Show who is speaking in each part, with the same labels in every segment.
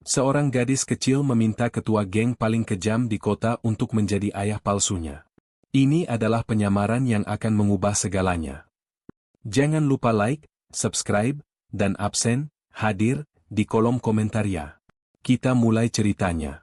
Speaker 1: Seorang gadis kecil meminta ketua geng paling kejam di kota untuk menjadi ayah palsunya. Ini adalah penyamaran yang akan mengubah segalanya. Jangan lupa like, subscribe, dan absen, hadir, di kolom komentar ya. Kita mulai ceritanya.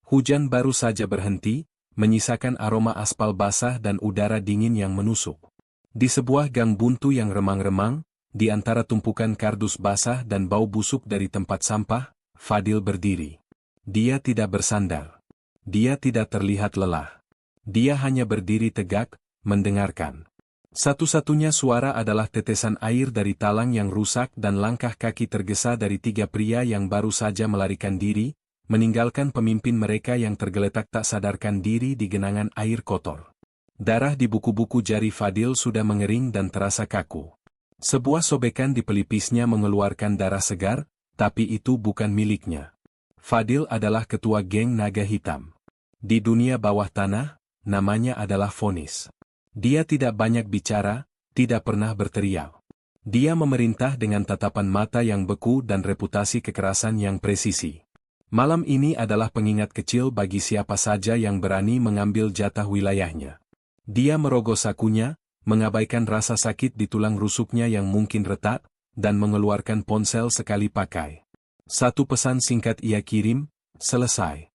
Speaker 1: Hujan baru saja berhenti, menyisakan aroma aspal basah dan udara dingin yang menusuk. Di sebuah gang buntu yang remang-remang, di antara tumpukan kardus basah dan bau busuk dari tempat sampah, Fadil berdiri. Dia tidak bersandar. Dia tidak terlihat lelah. Dia hanya berdiri tegak, mendengarkan. Satu-satunya suara adalah tetesan air dari talang yang rusak dan langkah kaki tergesa dari tiga pria yang baru saja melarikan diri, meninggalkan pemimpin mereka yang tergeletak tak sadarkan diri di genangan air kotor. Darah di buku-buku jari Fadil sudah mengering dan terasa kaku. Sebuah sobekan di pelipisnya mengeluarkan darah segar, tapi itu bukan miliknya. Fadil adalah ketua geng Naga Hitam. Di dunia bawah tanah, namanya adalah Vonis. Dia tidak banyak bicara, tidak pernah berteriak. Dia memerintah dengan tatapan mata yang beku dan reputasi kekerasan yang presisi. Malam ini adalah pengingat kecil bagi siapa saja yang berani mengambil jatah wilayahnya. Dia merogoh sakunya, mengabaikan rasa sakit di tulang rusuknya yang mungkin retak, dan mengeluarkan ponsel sekali pakai. Satu pesan singkat ia kirim, selesai.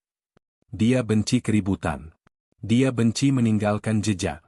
Speaker 1: Dia benci keributan. Dia benci meninggalkan jejak.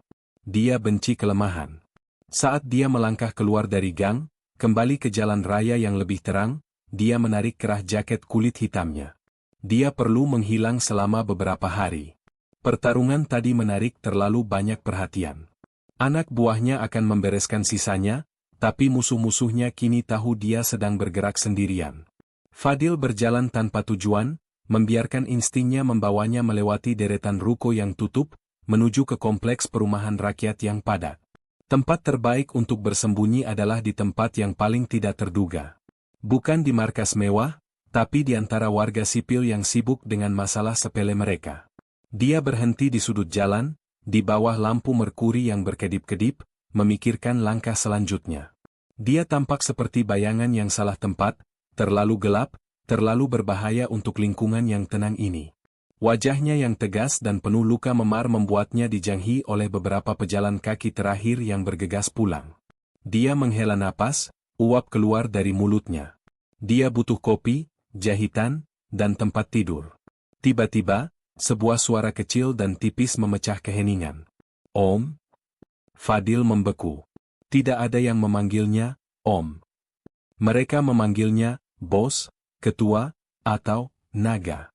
Speaker 1: Dia benci kelemahan. Saat dia melangkah keluar dari gang, kembali ke jalan raya yang lebih terang, dia menarik kerah jaket kulit hitamnya. Dia perlu menghilang selama beberapa hari. Pertarungan tadi menarik terlalu banyak perhatian. Anak buahnya akan membereskan sisanya, tapi musuh-musuhnya kini tahu dia sedang bergerak sendirian. Fadil berjalan tanpa tujuan, membiarkan instingnya membawanya melewati deretan ruko yang tutup, menuju ke kompleks perumahan rakyat yang padat. Tempat terbaik untuk bersembunyi adalah di tempat yang paling tidak terduga. Bukan di markas mewah, tapi di antara warga sipil yang sibuk dengan masalah sepele mereka. Dia berhenti di sudut jalan, di bawah lampu merkuri yang berkedip-kedip, memikirkan langkah selanjutnya. Dia tampak seperti bayangan yang salah tempat, terlalu gelap, terlalu berbahaya untuk lingkungan yang tenang ini. Wajahnya yang tegas dan penuh luka memar membuatnya dijanghi oleh beberapa pejalan kaki terakhir yang bergegas pulang. Dia menghela napas, uap keluar dari mulutnya. Dia butuh kopi, jahitan, dan tempat tidur. Tiba-tiba, sebuah suara kecil dan tipis memecah keheningan. Om? Fadil membeku. Tidak ada yang memanggilnya, Om. Mereka memanggilnya, Bos, Ketua, atau Naga.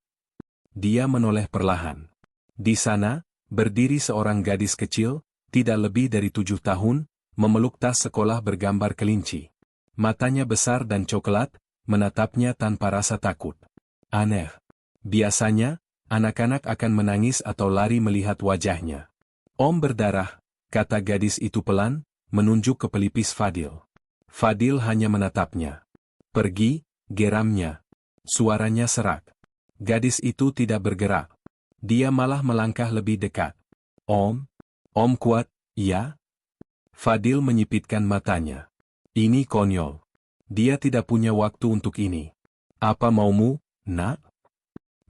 Speaker 1: Dia menoleh perlahan. Di sana, berdiri seorang gadis kecil, tidak lebih dari 7 tahun, memeluk tas sekolah bergambar kelinci. Matanya besar dan coklat, menatapnya tanpa rasa takut. Aneh. Biasanya, anak-anak akan menangis atau lari melihat wajahnya. Om berdarah, kata gadis itu pelan, menunjuk ke pelipis Fadil. Fadil hanya menatapnya. Pergi, geramnya. Suaranya serak. Gadis itu tidak bergerak. Dia malah melangkah lebih dekat. Om? Om kuat, ya? Fadil menyipitkan matanya. Ini konyol. Dia tidak punya waktu untuk ini. Apa maumu, nak?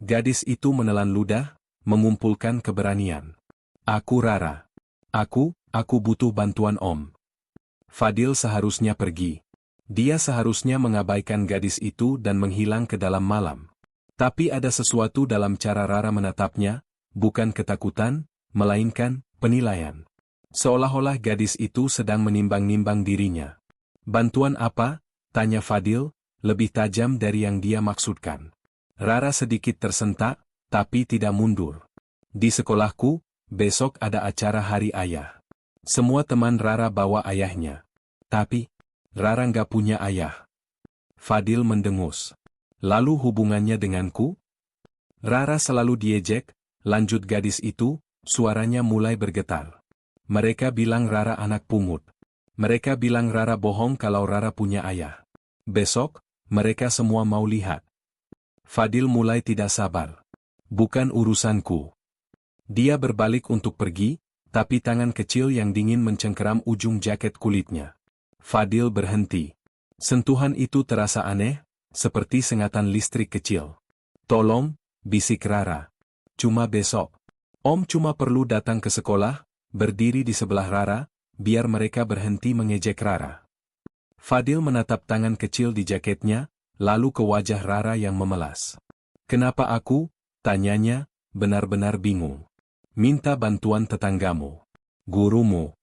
Speaker 1: Gadis itu menelan ludah, mengumpulkan keberanian. Aku Rara. Aku butuh bantuan Om. Fadil seharusnya pergi. Dia seharusnya mengabaikan gadis itu dan menghilang ke dalam malam. Tapi ada sesuatu dalam cara Rara menatapnya, bukan ketakutan, melainkan penilaian. Seolah-olah gadis itu sedang menimbang-nimbang dirinya. Bantuan apa? Tanya Fadil, lebih tajam dari yang dia maksudkan. Rara sedikit tersentak, tapi tidak mundur. Di sekolahku, besok ada acara Hari Ayah. Semua teman Rara bawa ayahnya. Tapi, Rara nggak punya ayah. Fadil mendengus. Lalu hubungannya denganku? Rara selalu diejek, lanjut gadis itu, suaranya mulai bergetar. Mereka bilang Rara anak pungut. Mereka bilang Rara bohong kalau Rara punya ayah. Besok, mereka semua mau lihat. Fadil mulai tidak sabar. Bukan urusanku. Dia berbalik untuk pergi, tapi tangan kecil yang dingin mencengkeram ujung jaket kulitnya. Fadil berhenti. Sentuhan itu terasa aneh, seperti sengatan listrik kecil. "Tolong," bisik Rara. "Cuma besok. Om cuma perlu datang ke sekolah, berdiri di sebelah Rara, biar mereka berhenti mengejek Rara." Fadil menatap tangan kecil di jaketnya, lalu ke wajah Rara yang memelas. "Kenapa aku?" tanyanya, benar-benar bingung. "Minta bantuan tetanggamu. Gurumu."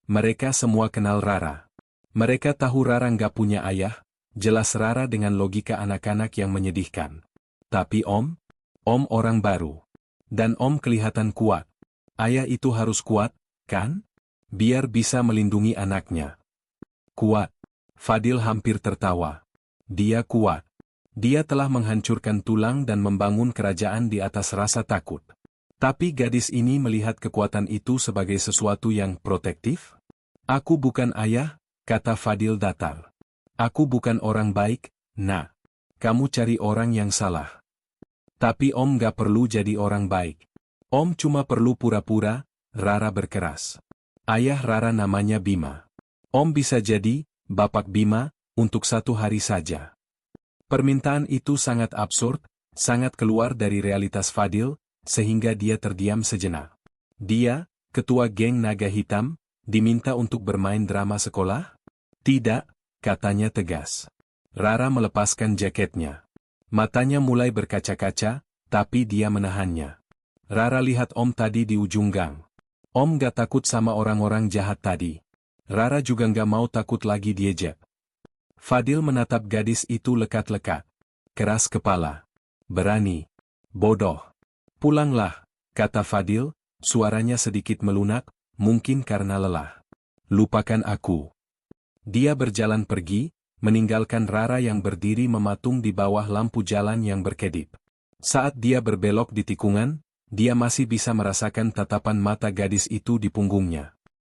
Speaker 1: Mereka semua kenal Rara. Mereka tahu Rara nggak punya ayah, jelas Rara dengan logika anak-anak yang menyedihkan. "Tapi Om orang baru. Dan Om kelihatan kuat. Ayah itu harus kuat, kan? Biar bisa melindungi anaknya." "Kuat?" Fadil hampir tertawa. "Dia kuat. Dia telah menghancurkan tulang dan membangun kerajaan di atas rasa takut. Tapi gadis ini melihat kekuatan itu sebagai sesuatu yang protektif?" "Aku bukan ayah," kata Fadil datar. "Aku bukan orang baik, Nak. Kamu cari orang yang salah. Tapi Om gak perlu jadi orang baik. Om cuma perlu pura-pura." Rara berkeras. "Ayah Rara namanya Bima. Om bisa jadi Bapak Bima untuk 1 hari saja." Permintaan itu sangat absurd, sangat keluar dari realitas Fadil, sehingga dia terdiam sejenak. Dia, ketua geng naga hitam, diminta untuk bermain drama sekolah? "Tidak," katanya tegas. Rara melepaskan jaketnya. Matanya mulai berkaca-kaca, tapi dia menahannya. "Rara lihat Om tadi di ujung gang. Om gak takut sama orang-orang jahat tadi. Rara juga gak mau takut lagi diejek." Fadil menatap gadis itu lekat-lekat. Keras kepala. "Berani. Bodoh. Pulanglah," kata Fadil, suaranya sedikit melunak, mungkin karena lelah. "Lupakan aku." Dia berjalan pergi, meninggalkan Rara yang berdiri mematung di bawah lampu jalan yang berkedip. Saat dia berbelok di tikungan, dia masih bisa merasakan tatapan mata gadis itu di punggungnya.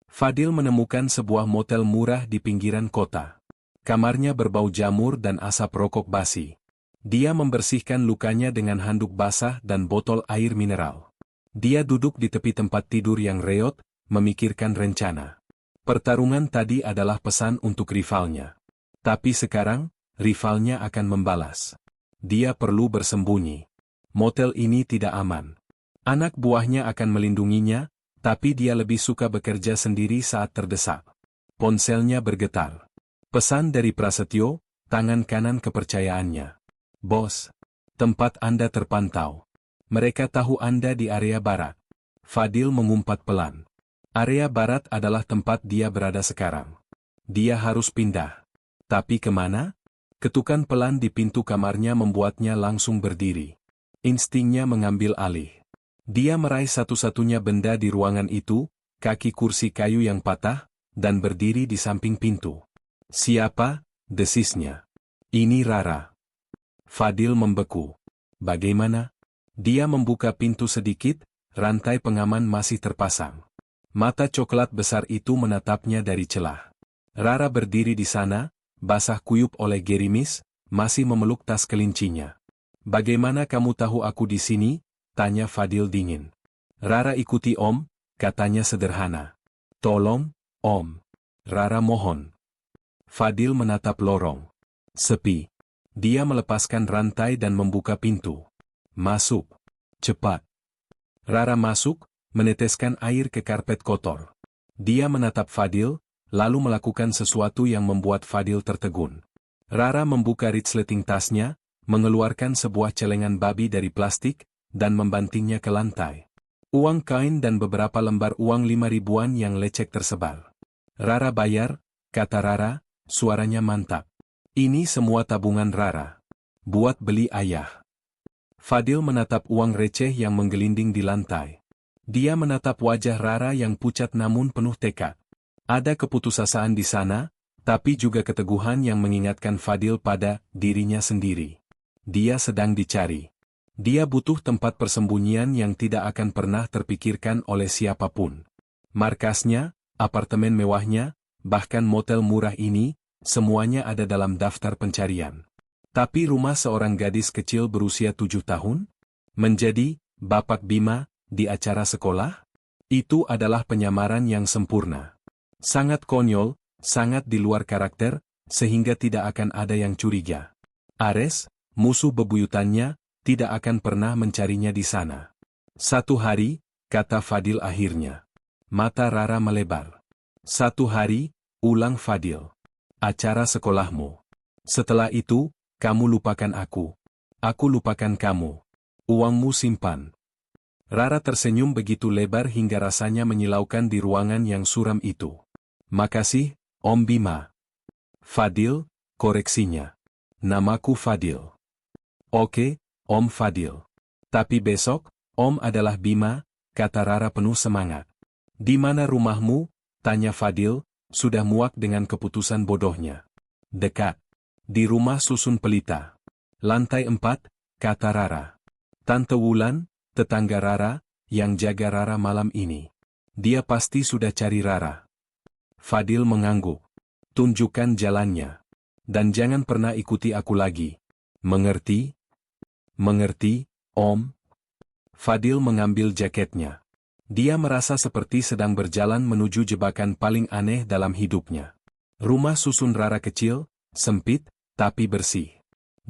Speaker 1: Fadil menemukan sebuah motel murah di pinggiran kota. Kamarnya berbau jamur dan asap rokok basi. Dia membersihkan lukanya dengan handuk basah dan botol air mineral. Dia duduk di tepi tempat tidur yang reot, memikirkan rencana. Pertarungan tadi adalah pesan untuk rivalnya. Tapi sekarang, rivalnya akan membalas. Dia perlu bersembunyi. Motel ini tidak aman. Anak buahnya akan melindunginya, tapi dia lebih suka bekerja sendiri saat terdesak. Ponselnya bergetar. Pesan dari Prasetyo, tangan kanan kepercayaannya. "Bos, tempat Anda terpantau. Mereka tahu Anda di area barat." Fadil mengumpat pelan. Area barat adalah tempat dia berada sekarang. Dia harus pindah. Tapi kemana? Ketukan pelan di pintu kamarnya membuatnya langsung berdiri. Instingnya mengambil alih. Dia meraih satu-satunya benda di ruangan itu, kaki kursi kayu yang patah, dan berdiri di samping pintu. "Siapa?" desisnya. "Ini Rara." Fadil membeku. "Bagaimana?" Dia membuka pintu sedikit, rantai pengaman masih terpasang. Mata coklat besar itu menatapnya dari celah. Rara berdiri di sana, basah kuyup oleh gerimis, masih memeluk tas kelincinya. "Bagaimana kamu tahu aku di sini?" tanya Fadil dingin. "Rara ikuti Om," katanya sederhana. "Tolong, Om." Rara mohon. Fadil menatap lorong. Sepi. Dia melepaskan rantai dan membuka pintu. "Masuk. Cepat." Rara masuk, meneteskan air ke karpet kotor. Dia menatap Fadil, lalu melakukan sesuatu yang membuat Fadil tertegun. Rara membuka resleting tasnya, mengeluarkan sebuah celengan babi dari plastik, dan membantingnya ke lantai. Uang kain dan beberapa lembar uang 5 ribuan yang lecek tersebar. "Rara bayar," kata Rara, suaranya mantap. "Ini semua tabungan Rara. Buat beli ayah." Fadil menatap uang receh yang menggelinding di lantai. Dia menatap wajah Rara yang pucat namun penuh tekad. Ada keputusasaan di sana, tapi juga keteguhan yang mengingatkan Fadil pada dirinya sendiri. Dia sedang dicari. Dia butuh tempat persembunyian yang tidak akan pernah terpikirkan oleh siapapun. Markasnya, apartemen mewahnya, bahkan motel murah ini, semuanya ada dalam daftar pencarian. Tapi rumah seorang gadis kecil berusia 7 tahun? Menjadi Bapak Bima di acara sekolah? Itu adalah penyamaran yang sempurna. Sangat konyol, sangat di luar karakter, sehingga tidak akan ada yang curiga. Ares, musuh bebuyutannya, tidak akan pernah mencarinya di sana. Satu hari, kata Fadil akhirnya. Mata Rara melebar. Satu hari, ulang Fadil. Acara sekolahmu. Setelah itu, kamu lupakan aku. Aku lupakan kamu. Uangmu simpan. Rara tersenyum begitu lebar hingga rasanya menyilaukan di ruangan yang suram itu. Makasih, Om Bima. Fadil, koreksinya. Namaku Fadil. Oke, Om Fadil. Tapi besok, Om adalah Bima, kata Rara penuh semangat. Di mana rumahmu? Tanya Fadil, sudah muak dengan keputusan bodohnya. Dekat. Di rumah Susun Pelita. Lantai 4, kata Rara. Tante Wulan, tetangga Rara, yang jaga Rara malam ini. Dia pasti sudah cari Rara. Fadil mengangguk. Tunjukkan jalannya. Dan jangan pernah ikuti aku lagi. Mengerti? Mengerti, Om? Fadil mengambil jaketnya. Dia merasa seperti sedang berjalan menuju jebakan paling aneh dalam hidupnya. Rumah susun Rara kecil, sempit, tapi bersih.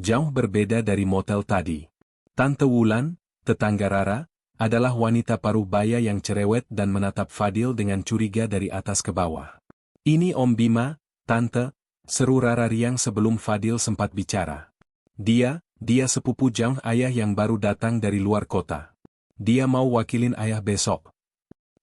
Speaker 1: Jauh berbeda dari motel tadi. Tante Wulan, tetangga Rara, adalah wanita paruh baya yang cerewet dan menatap Fadil dengan curiga dari atas ke bawah. Ini Om Bima, Tante, seru Rara riang sebelum Fadil sempat bicara. Dia sepupu jauh ayah yang baru datang dari luar kota. Dia mau wakilin ayah besok.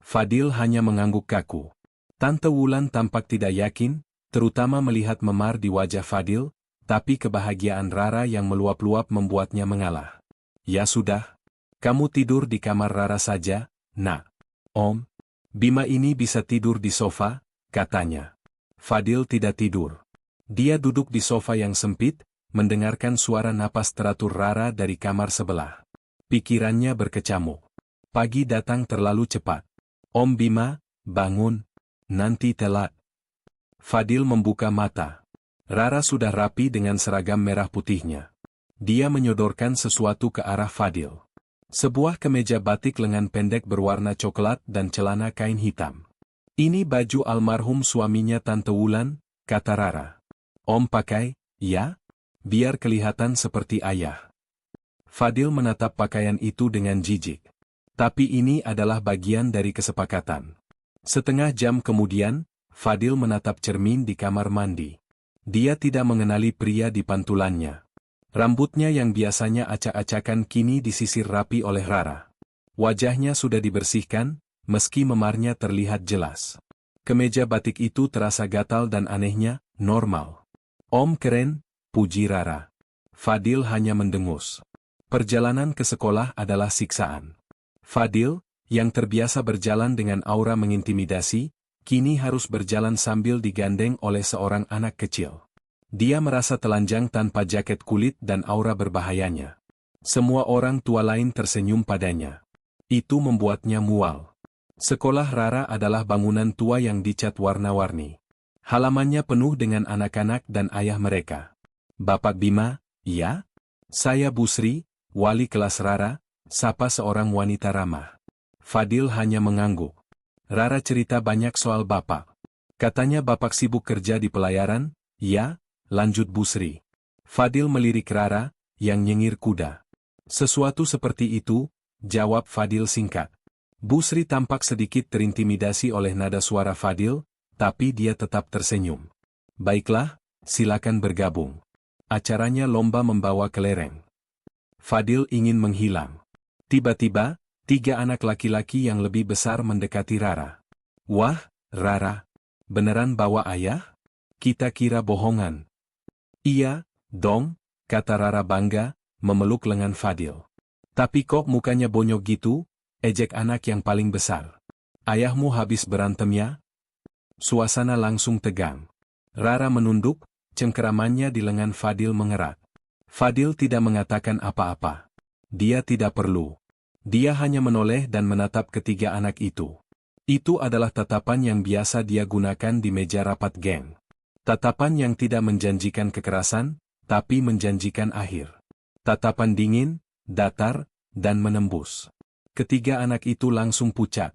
Speaker 1: Fadil hanya mengangguk kaku. Tante Wulan tampak tidak yakin, terutama melihat memar di wajah Fadil, tapi kebahagiaan Rara yang meluap-luap membuatnya mengalah. Ya sudah. Kamu tidur di kamar Rara saja, Nak. Om, Bima ini bisa tidur di sofa, katanya. Fadil tidak tidur. Dia duduk di sofa yang sempit, mendengarkan suara napas teratur Rara dari kamar sebelah. Pikirannya berkecamuk. Pagi datang terlalu cepat. Om Bima, bangun. Nanti telat. Fadil membuka mata. Rara sudah rapi dengan seragam merah putihnya. Dia menyodorkan sesuatu ke arah Fadil. Sebuah kemeja batik lengan pendek berwarna coklat dan celana kain hitam. Ini baju almarhum suaminya Tante Wulan, kata Rara. Om pakai, ya? Biar kelihatan seperti ayah. Fadil menatap pakaian itu dengan jijik. Tapi ini adalah bagian dari kesepakatan. Setengah jam kemudian, Fadil menatap cermin di kamar mandi. Dia tidak mengenali pria di pantulannya. Rambutnya yang biasanya acak-acakan kini disisir rapi oleh Rara. Wajahnya sudah dibersihkan, meski memarnya terlihat jelas. Kemeja batik itu terasa gatal dan anehnya, normal. Om keren, puji Rara. Fadil hanya mendengus. Perjalanan ke sekolah adalah siksaan. Fadil, yang terbiasa berjalan dengan aura mengintimidasi, kini harus berjalan sambil digandeng oleh seorang anak kecil. Dia merasa telanjang tanpa jaket kulit dan aura berbahayanya. Semua orang tua lain tersenyum padanya. Itu membuatnya mual. Sekolah Rara adalah bangunan tua yang dicat warna-warni. Halamannya penuh dengan anak-anak dan ayah mereka. Bapak Bima, ya? Saya Busri, wali kelas Rara, sapa seorang wanita ramah. Fadil hanya mengangguk. Rara cerita banyak soal bapak. Katanya bapak sibuk kerja di pelayaran, ya? Lanjut Busri. Fadil melirik Rara, yang nyengir kuda. Sesuatu seperti itu, jawab Fadil singkat. Busri tampak sedikit terintimidasi oleh nada suara Fadil, tapi dia tetap tersenyum. Baiklah, silakan bergabung. Acaranya lomba membawa kelereng. Fadil ingin menghilang. Tiba-tiba, 3 anak laki-laki yang lebih besar mendekati Rara. Wah, Rara. Beneran bawa ayah? Kita kira bohongan. Iya, dong, kata Rara bangga, memeluk lengan Fadil. Tapi kok mukanya bonyok gitu? Ejek anak yang paling besar. Ayahmu habis berantem ya? Suasana langsung tegang. Rara menunduk, cengkeramannya di lengan Fadil mengerat. Fadil tidak mengatakan apa-apa. Dia tidak perlu. Dia hanya menoleh dan menatap ketiga anak itu. Itu adalah tatapan yang biasa dia gunakan di meja rapat geng. Tatapan yang tidak menjanjikan kekerasan, tapi menjanjikan akhir. Tatapan dingin, datar, dan menembus. Ketiga anak itu langsung pucat.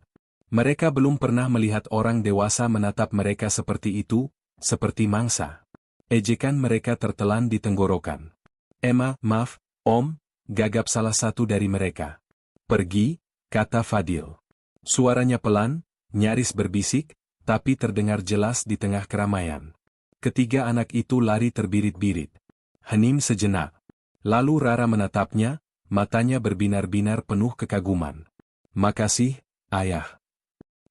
Speaker 1: Mereka belum pernah melihat orang dewasa menatap mereka seperti itu, seperti mangsa. Ejekan mereka tertelan di tenggorokan. Emma, maaf, Om, gagap salah satu dari mereka. Pergi, kata Fadil. Suaranya pelan, nyaris berbisik, tapi terdengar jelas di tengah keramaian. Ketiga anak itu lari terbirit-birit. Hening sejenak. Lalu Rara menatapnya, matanya berbinar-binar penuh kekaguman. Makasih, Ayah.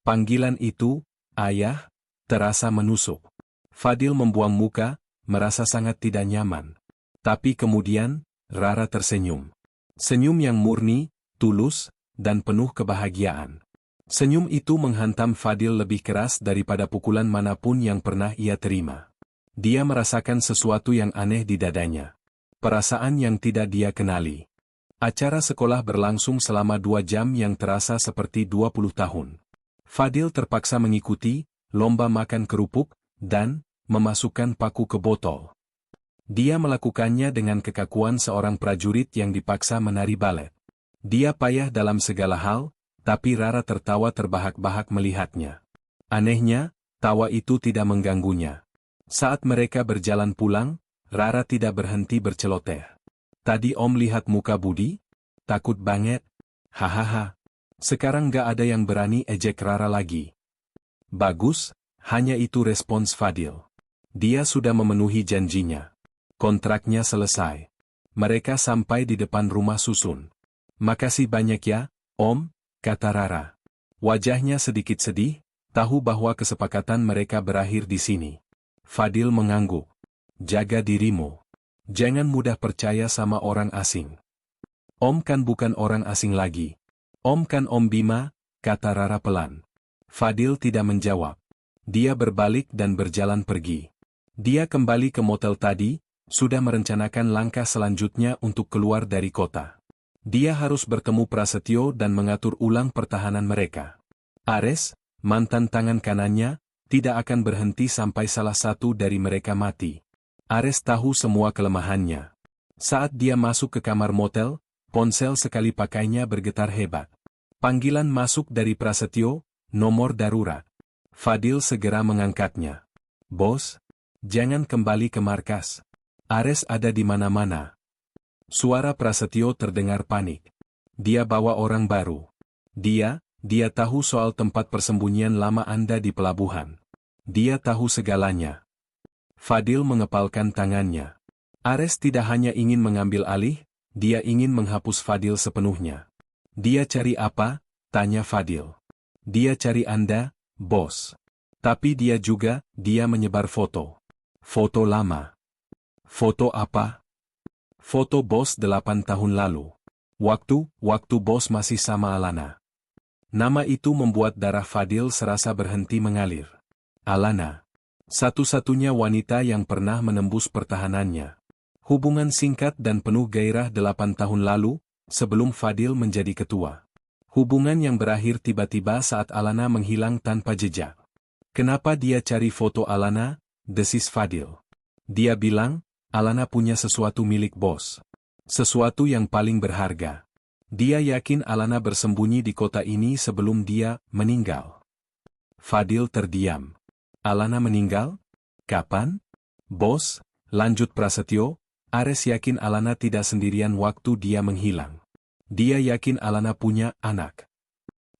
Speaker 1: Panggilan itu, Ayah, terasa menusuk. Fadil membuang muka, merasa sangat tidak nyaman. Tapi kemudian, Rara tersenyum. Senyum yang murni, tulus, dan penuh kebahagiaan. Senyum itu menghantam Fadil lebih keras daripada pukulan manapun yang pernah ia terima. Dia merasakan sesuatu yang aneh di dadanya. Perasaan yang tidak dia kenali. Acara sekolah berlangsung selama 2 jam yang terasa seperti 20 tahun. Fadil terpaksa mengikuti, lomba makan kerupuk, dan memasukkan paku ke botol. Dia melakukannya dengan kekakuan seorang prajurit yang dipaksa menari balet. Dia payah dalam segala hal, tapi Rara tertawa terbahak-bahak melihatnya. Anehnya, tawa itu tidak mengganggunya. Saat mereka berjalan pulang, Rara tidak berhenti berceloteh. Tadi Om lihat muka Budi? Takut banget. Hahaha. Sekarang gak ada yang berani ejek Rara lagi. Bagus, hanya itu respons Fadil. Dia sudah memenuhi janjinya. Kontraknya selesai. Mereka sampai di depan rumah susun. Makasih banyak ya, Om, kata Rara. Wajahnya sedikit sedih, tahu bahwa kesepakatan mereka berakhir di sini. Fadil mengangguk. Jaga dirimu. Jangan mudah percaya sama orang asing. Om kan bukan orang asing lagi. Om kan Om Bima, kata Rara pelan. Fadil tidak menjawab. Dia berbalik dan berjalan pergi. Dia kembali ke motel tadi, sudah merencanakan langkah selanjutnya untuk keluar dari kota. Dia harus bertemu Prasetyo dan mengatur ulang pertahanan mereka. Ares, mantan tangan kanannya, tidak akan berhenti sampai salah satu dari mereka mati. Ares tahu semua kelemahannya. Saat dia masuk ke kamar motel, ponsel sekali pakainya bergetar hebat. Panggilan masuk dari Prasetyo, nomor darurat. Fadil segera mengangkatnya. Bos, jangan kembali ke markas. Ares ada di mana-mana. Suara Prasetyo terdengar panik. Dia bawa orang baru. Dia tahu soal tempat persembunyian lama Anda di pelabuhan. Dia tahu segalanya. Fadil mengepalkan tangannya. Ares tidak hanya ingin mengambil alih, dia ingin menghapus Fadil sepenuhnya. Dia cari apa? Tanya Fadil. Dia cari Anda, bos. Tapi dia menyebar foto. Foto lama. Foto apa? Foto bos 8 tahun lalu. Waktu bos masih sama Alana. Nama itu membuat darah Fadil serasa berhenti mengalir. Alana. Satu-satunya wanita yang pernah menembus pertahanannya. Hubungan singkat dan penuh gairah 8 tahun lalu, sebelum Fadil menjadi ketua. Hubungan yang berakhir tiba-tiba saat Alana menghilang tanpa jejak. Kenapa dia cari foto Alana? Desis Fadil. Dia bilang, Alana punya sesuatu milik bos. Sesuatu yang paling berharga. Dia yakin Alana bersembunyi di kota ini sebelum dia meninggal. Fadil terdiam. Alana meninggal? Kapan? Bos, lanjut Prasetyo, Ares yakin Alana tidak sendirian waktu dia menghilang. Dia yakin Alana punya anak.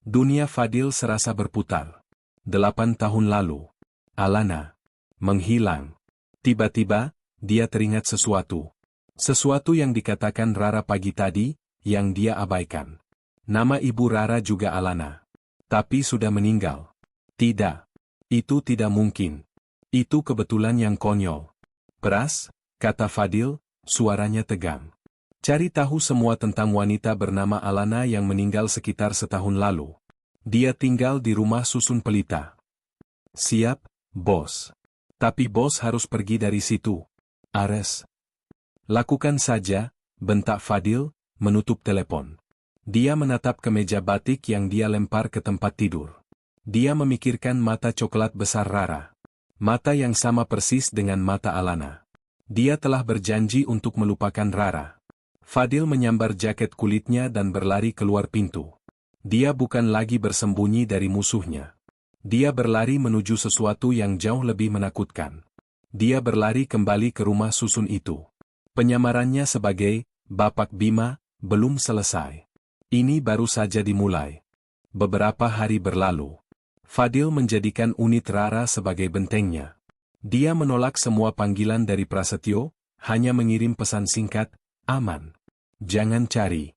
Speaker 1: Dunia Fadil serasa berputar. 8 tahun lalu. Alana menghilang. Tiba-tiba, dia teringat sesuatu. Sesuatu yang dikatakan Rara pagi tadi, yang dia abaikan. Nama ibu Rara juga Alana. Tapi sudah meninggal. Tidak. Itu tidak mungkin. Itu kebetulan yang konyol. Peras, kata Fadil, suaranya tegang. Cari tahu semua tentang wanita bernama Alana yang meninggal sekitar setahun lalu. Dia tinggal di rumah susun pelita. Siap, bos. Tapi bos harus pergi dari situ. Ares. Lakukan saja, bentak Fadil, menutup telepon. Dia menatap ke meja batik yang dia lempar ke tempat tidur. Dia memikirkan mata coklat besar Rara. Mata yang sama persis dengan mata Alana. Dia telah berjanji untuk melupakan Rara. Fadil menyambar jaket kulitnya dan berlari keluar pintu. Dia bukan lagi bersembunyi dari musuhnya. Dia berlari menuju sesuatu yang jauh lebih menakutkan. Dia berlari kembali ke rumah susun itu. Penyamarannya sebagai Bapak Bima belum selesai. Ini baru saja dimulai. Beberapa hari berlalu. Fadil menjadikan unit Rara sebagai bentengnya. Dia menolak semua panggilan dari Prasetyo, hanya mengirim pesan singkat, aman. Jangan cari.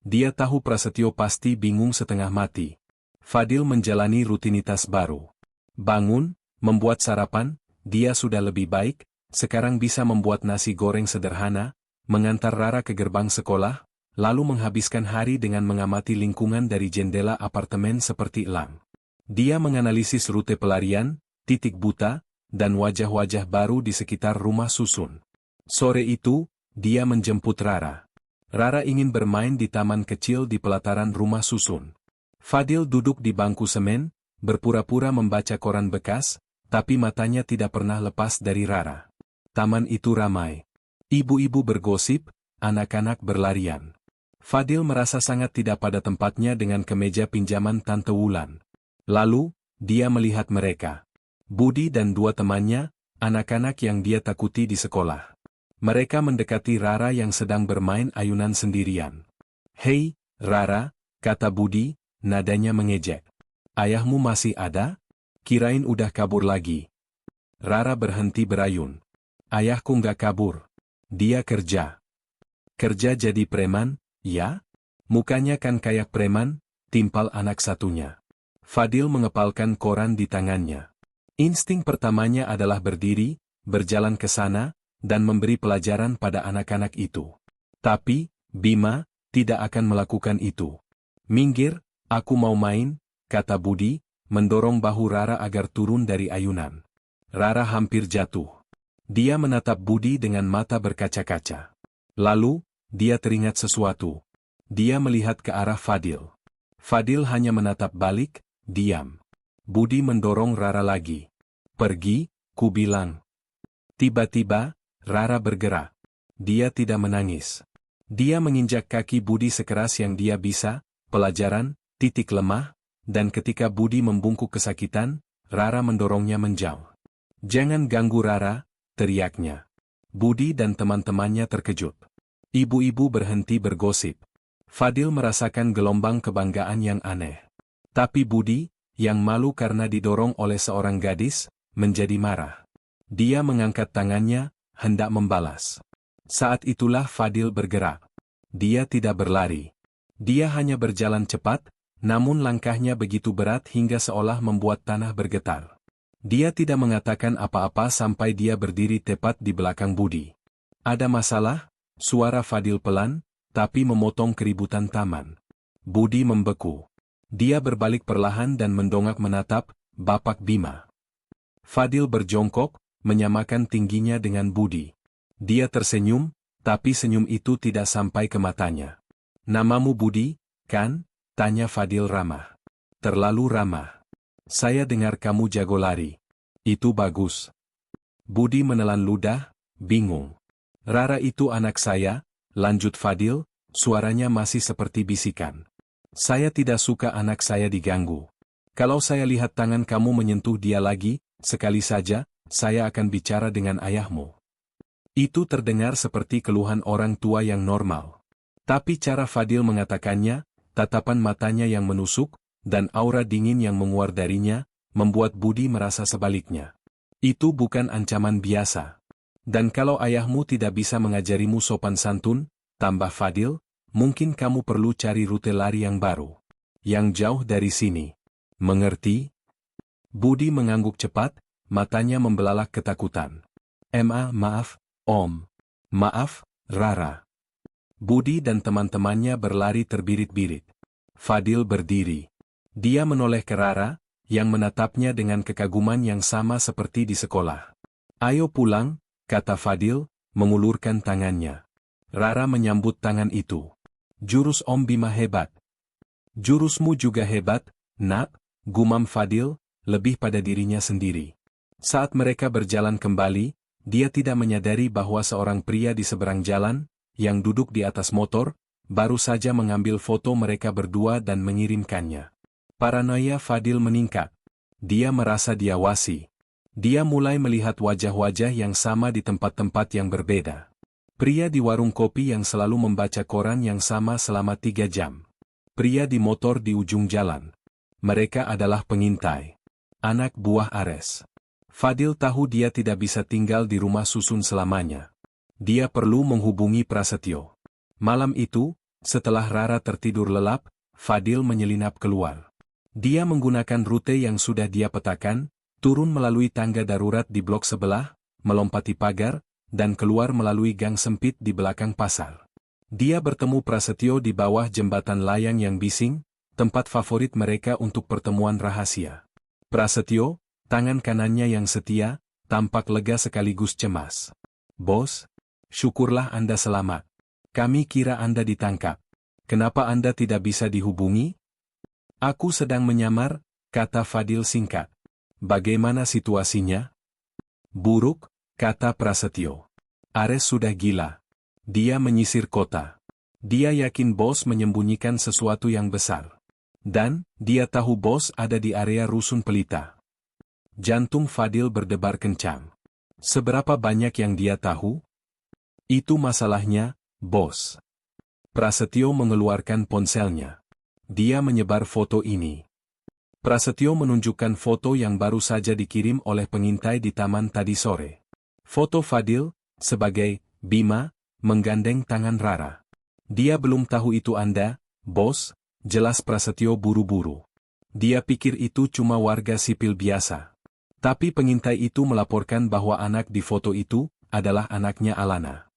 Speaker 1: Dia tahu Prasetyo pasti bingung setengah mati. Fadil menjalani rutinitas baru. Bangun, membuat sarapan, dia sudah lebih baik, sekarang bisa membuat nasi goreng sederhana, mengantar Rara ke gerbang sekolah, lalu menghabiskan hari dengan mengamati lingkungan dari jendela apartemen seperti elang. Dia menganalisis rute pelarian, titik buta, dan wajah-wajah baru di sekitar rumah susun. Sore itu, dia menjemput Rara. Rara ingin bermain di taman kecil di pelataran rumah susun. Fadil duduk di bangku semen, berpura-pura membaca koran bekas, tapi matanya tidak pernah lepas dari Rara. Taman itu ramai. Ibu-ibu bergosip, anak-anak berlarian. Fadil merasa sangat tidak pada tempatnya dengan kemeja pinjaman Tante Wulan. Lalu, dia melihat mereka. Budi dan dua temannya, anak-anak yang dia takuti di sekolah. Mereka mendekati Rara yang sedang bermain ayunan sendirian. "Hei, Rara," kata Budi, nadanya mengejek. "Ayahmu masih ada? Kirain udah kabur lagi." Rara berhenti berayun. "Ayahku nggak kabur. Dia kerja." "Kerja jadi preman, ya? Mukanya kan kayak preman," timpal anak satunya. Fadil mengepalkan koran di tangannya. Insting pertamanya adalah berdiri, berjalan ke sana, dan memberi pelajaran pada anak-anak itu. Tapi, Bima, tidak akan melakukan itu. "Minggir, aku mau main," kata Budi, mendorong bahu Rara agar turun dari ayunan. Rara hampir jatuh. Dia menatap Budi dengan mata berkaca-kaca. Lalu, dia teringat sesuatu. Dia melihat ke arah Fadil. Fadil hanya menatap balik, diam. Budi mendorong Rara lagi. "Pergi, ku bilang." Tiba-tiba, Rara bergerak. Dia tidak menangis. Dia menginjak kaki Budi sekeras yang dia bisa, pelajaran, titik lemah, dan ketika Budi membungkuk kesakitan, Rara mendorongnya menjauh. "Jangan ganggu Rara," teriaknya. Budi dan teman-temannya terkejut. Ibu-ibu berhenti bergosip. Fadil merasakan gelombang kebanggaan yang aneh. Tapi Budi, yang malu karena didorong oleh seorang gadis, menjadi marah. Dia mengangkat tangannya, hendak membalas. Saat itulah Fadil bergerak. Dia tidak berlari. Dia hanya berjalan cepat, namun langkahnya begitu berat hingga seolah membuat tanah bergetar. Dia tidak mengatakan apa-apa sampai dia berdiri tepat di belakang Budi. "Ada masalah?" Suara Fadil pelan, tapi memotong keributan taman. Budi membeku. Dia berbalik perlahan dan mendongak menatap Bapak Bima. Fadil berjongkok, menyamakan tingginya dengan Budi. Dia tersenyum, tapi senyum itu tidak sampai ke matanya. "Namamu Budi, kan?" tanya Fadil ramah. "Terlalu ramah. Saya dengar kamu jago lari." "Itu bagus." Budi menelan ludah, bingung. "Rara itu anak saya," lanjut Fadil, suaranya masih seperti bisikan. "Saya tidak suka anak saya diganggu. Kalau saya lihat tangan kamu menyentuh dia lagi, sekali saja, saya akan bicara dengan ayahmu." Itu terdengar seperti keluhan orang tua yang normal. Tapi cara Fadil mengatakannya, tatapan matanya yang menusuk, dan aura dingin yang menguar darinya, membuat Budi merasa sebaliknya. Itu bukan ancaman biasa. "Dan kalau ayahmu tidak bisa mengajarimu sopan santun," tambah Fadil, "mungkin kamu perlu cari rute lari yang baru. Yang jauh dari sini. Mengerti?" Budi mengangguk cepat, matanya membelalak ketakutan. Maaf, Om. Maaf, Rara." Budi dan teman-temannya berlari terbirit-birit. Fadil berdiri. Dia menoleh ke Rara, yang menatapnya dengan kekaguman yang sama seperti di sekolah. "Ayo pulang," kata Fadil, mengulurkan tangannya. Rara menyambut tangan itu. "Jurus Om Bima hebat." "Jurusmu juga hebat, Nak," gumam Fadil, lebih pada dirinya sendiri. Saat mereka berjalan kembali, dia tidak menyadari bahwa seorang pria di seberang jalan, yang duduk di atas motor, baru saja mengambil foto mereka berdua dan mengirimkannya. Paranoia Fadil meningkat. Dia merasa diawasi. Dia mulai melihat wajah-wajah yang sama di tempat-tempat yang berbeda. Pria di warung kopi yang selalu membaca koran yang sama selama 3 jam. Pria di motor di ujung jalan. Mereka adalah pengintai. Anak buah Ares. Fadil tahu dia tidak bisa tinggal di rumah susun selamanya. Dia perlu menghubungi Prasetyo. Malam itu, setelah Rara tertidur lelap, Fadil menyelinap keluar. Dia menggunakan rute yang sudah dia petakan, turun melalui tangga darurat di blok sebelah, melompati pagar, dan keluar melalui gang sempit di belakang pasar. Dia bertemu Prasetyo di bawah jembatan layang yang bising, tempat favorit mereka untuk pertemuan rahasia. Prasetyo, tangan kanannya yang setia, tampak lega sekaligus cemas. "Bos, syukurlah Anda selamat. Kami kira Anda ditangkap. Kenapa Anda tidak bisa dihubungi?" "Aku sedang menyamar," kata Fadil singkat. "Bagaimana situasinya?" "Buruk," kata Prasetyo. "Ares sudah gila. Dia menyisir kota. Dia yakin bos menyembunyikan sesuatu yang besar. Dan, dia tahu bos ada di area Rusun Pelita." Jantung Fadil berdebar kencang. Seberapa banyak yang dia tahu? "Itu masalahnya, bos." Prasetyo mengeluarkan ponselnya. Dia menyebar foto ini. Prasetyo menunjukkan foto yang baru saja dikirim oleh pengintai di taman tadi sore. Foto Fadil, sebagai Bima, menggandeng tangan Rara. "Dia belum tahu itu Anda, bos," jelas Prasetyo buru-buru. Dia pikir itu cuma warga sipil biasa. Tapi pengintai itu melaporkan bahwa anak di foto itu adalah anaknya Alana.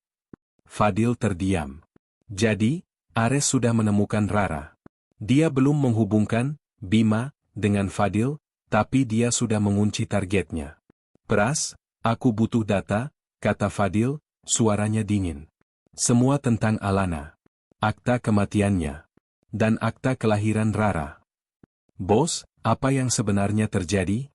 Speaker 1: Fadil terdiam. Jadi, Ares sudah menemukan Rara. Dia belum menghubungkan Bima dengan Fadil, tapi dia sudah mengunci targetnya. "Pras, aku butuh data," kata Fadil, suaranya dingin. "Semua tentang Alana. Akta kematiannya. Dan akta kelahiran Rara." "Bos, apa yang sebenarnya terjadi?"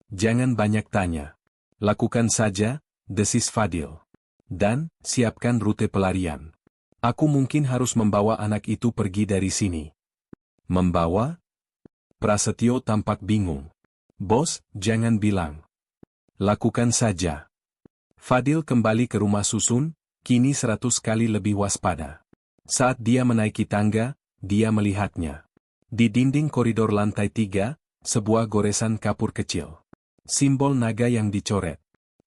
Speaker 1: "Jangan banyak tanya. Lakukan saja," desis Fadil. "Dan, siapkan rute pelarian. Aku mungkin harus membawa anak itu pergi dari sini." "Membawa?" Prasetyo tampak bingung. "Bos, jangan bilang." "Lakukan saja." Fadil kembali ke rumah susun, kini 100 kali lebih waspada. Saat dia menaiki tangga, dia melihatnya. Di dinding koridor lantai 3, sebuah goresan kapur kecil. Simbol naga yang dicoret.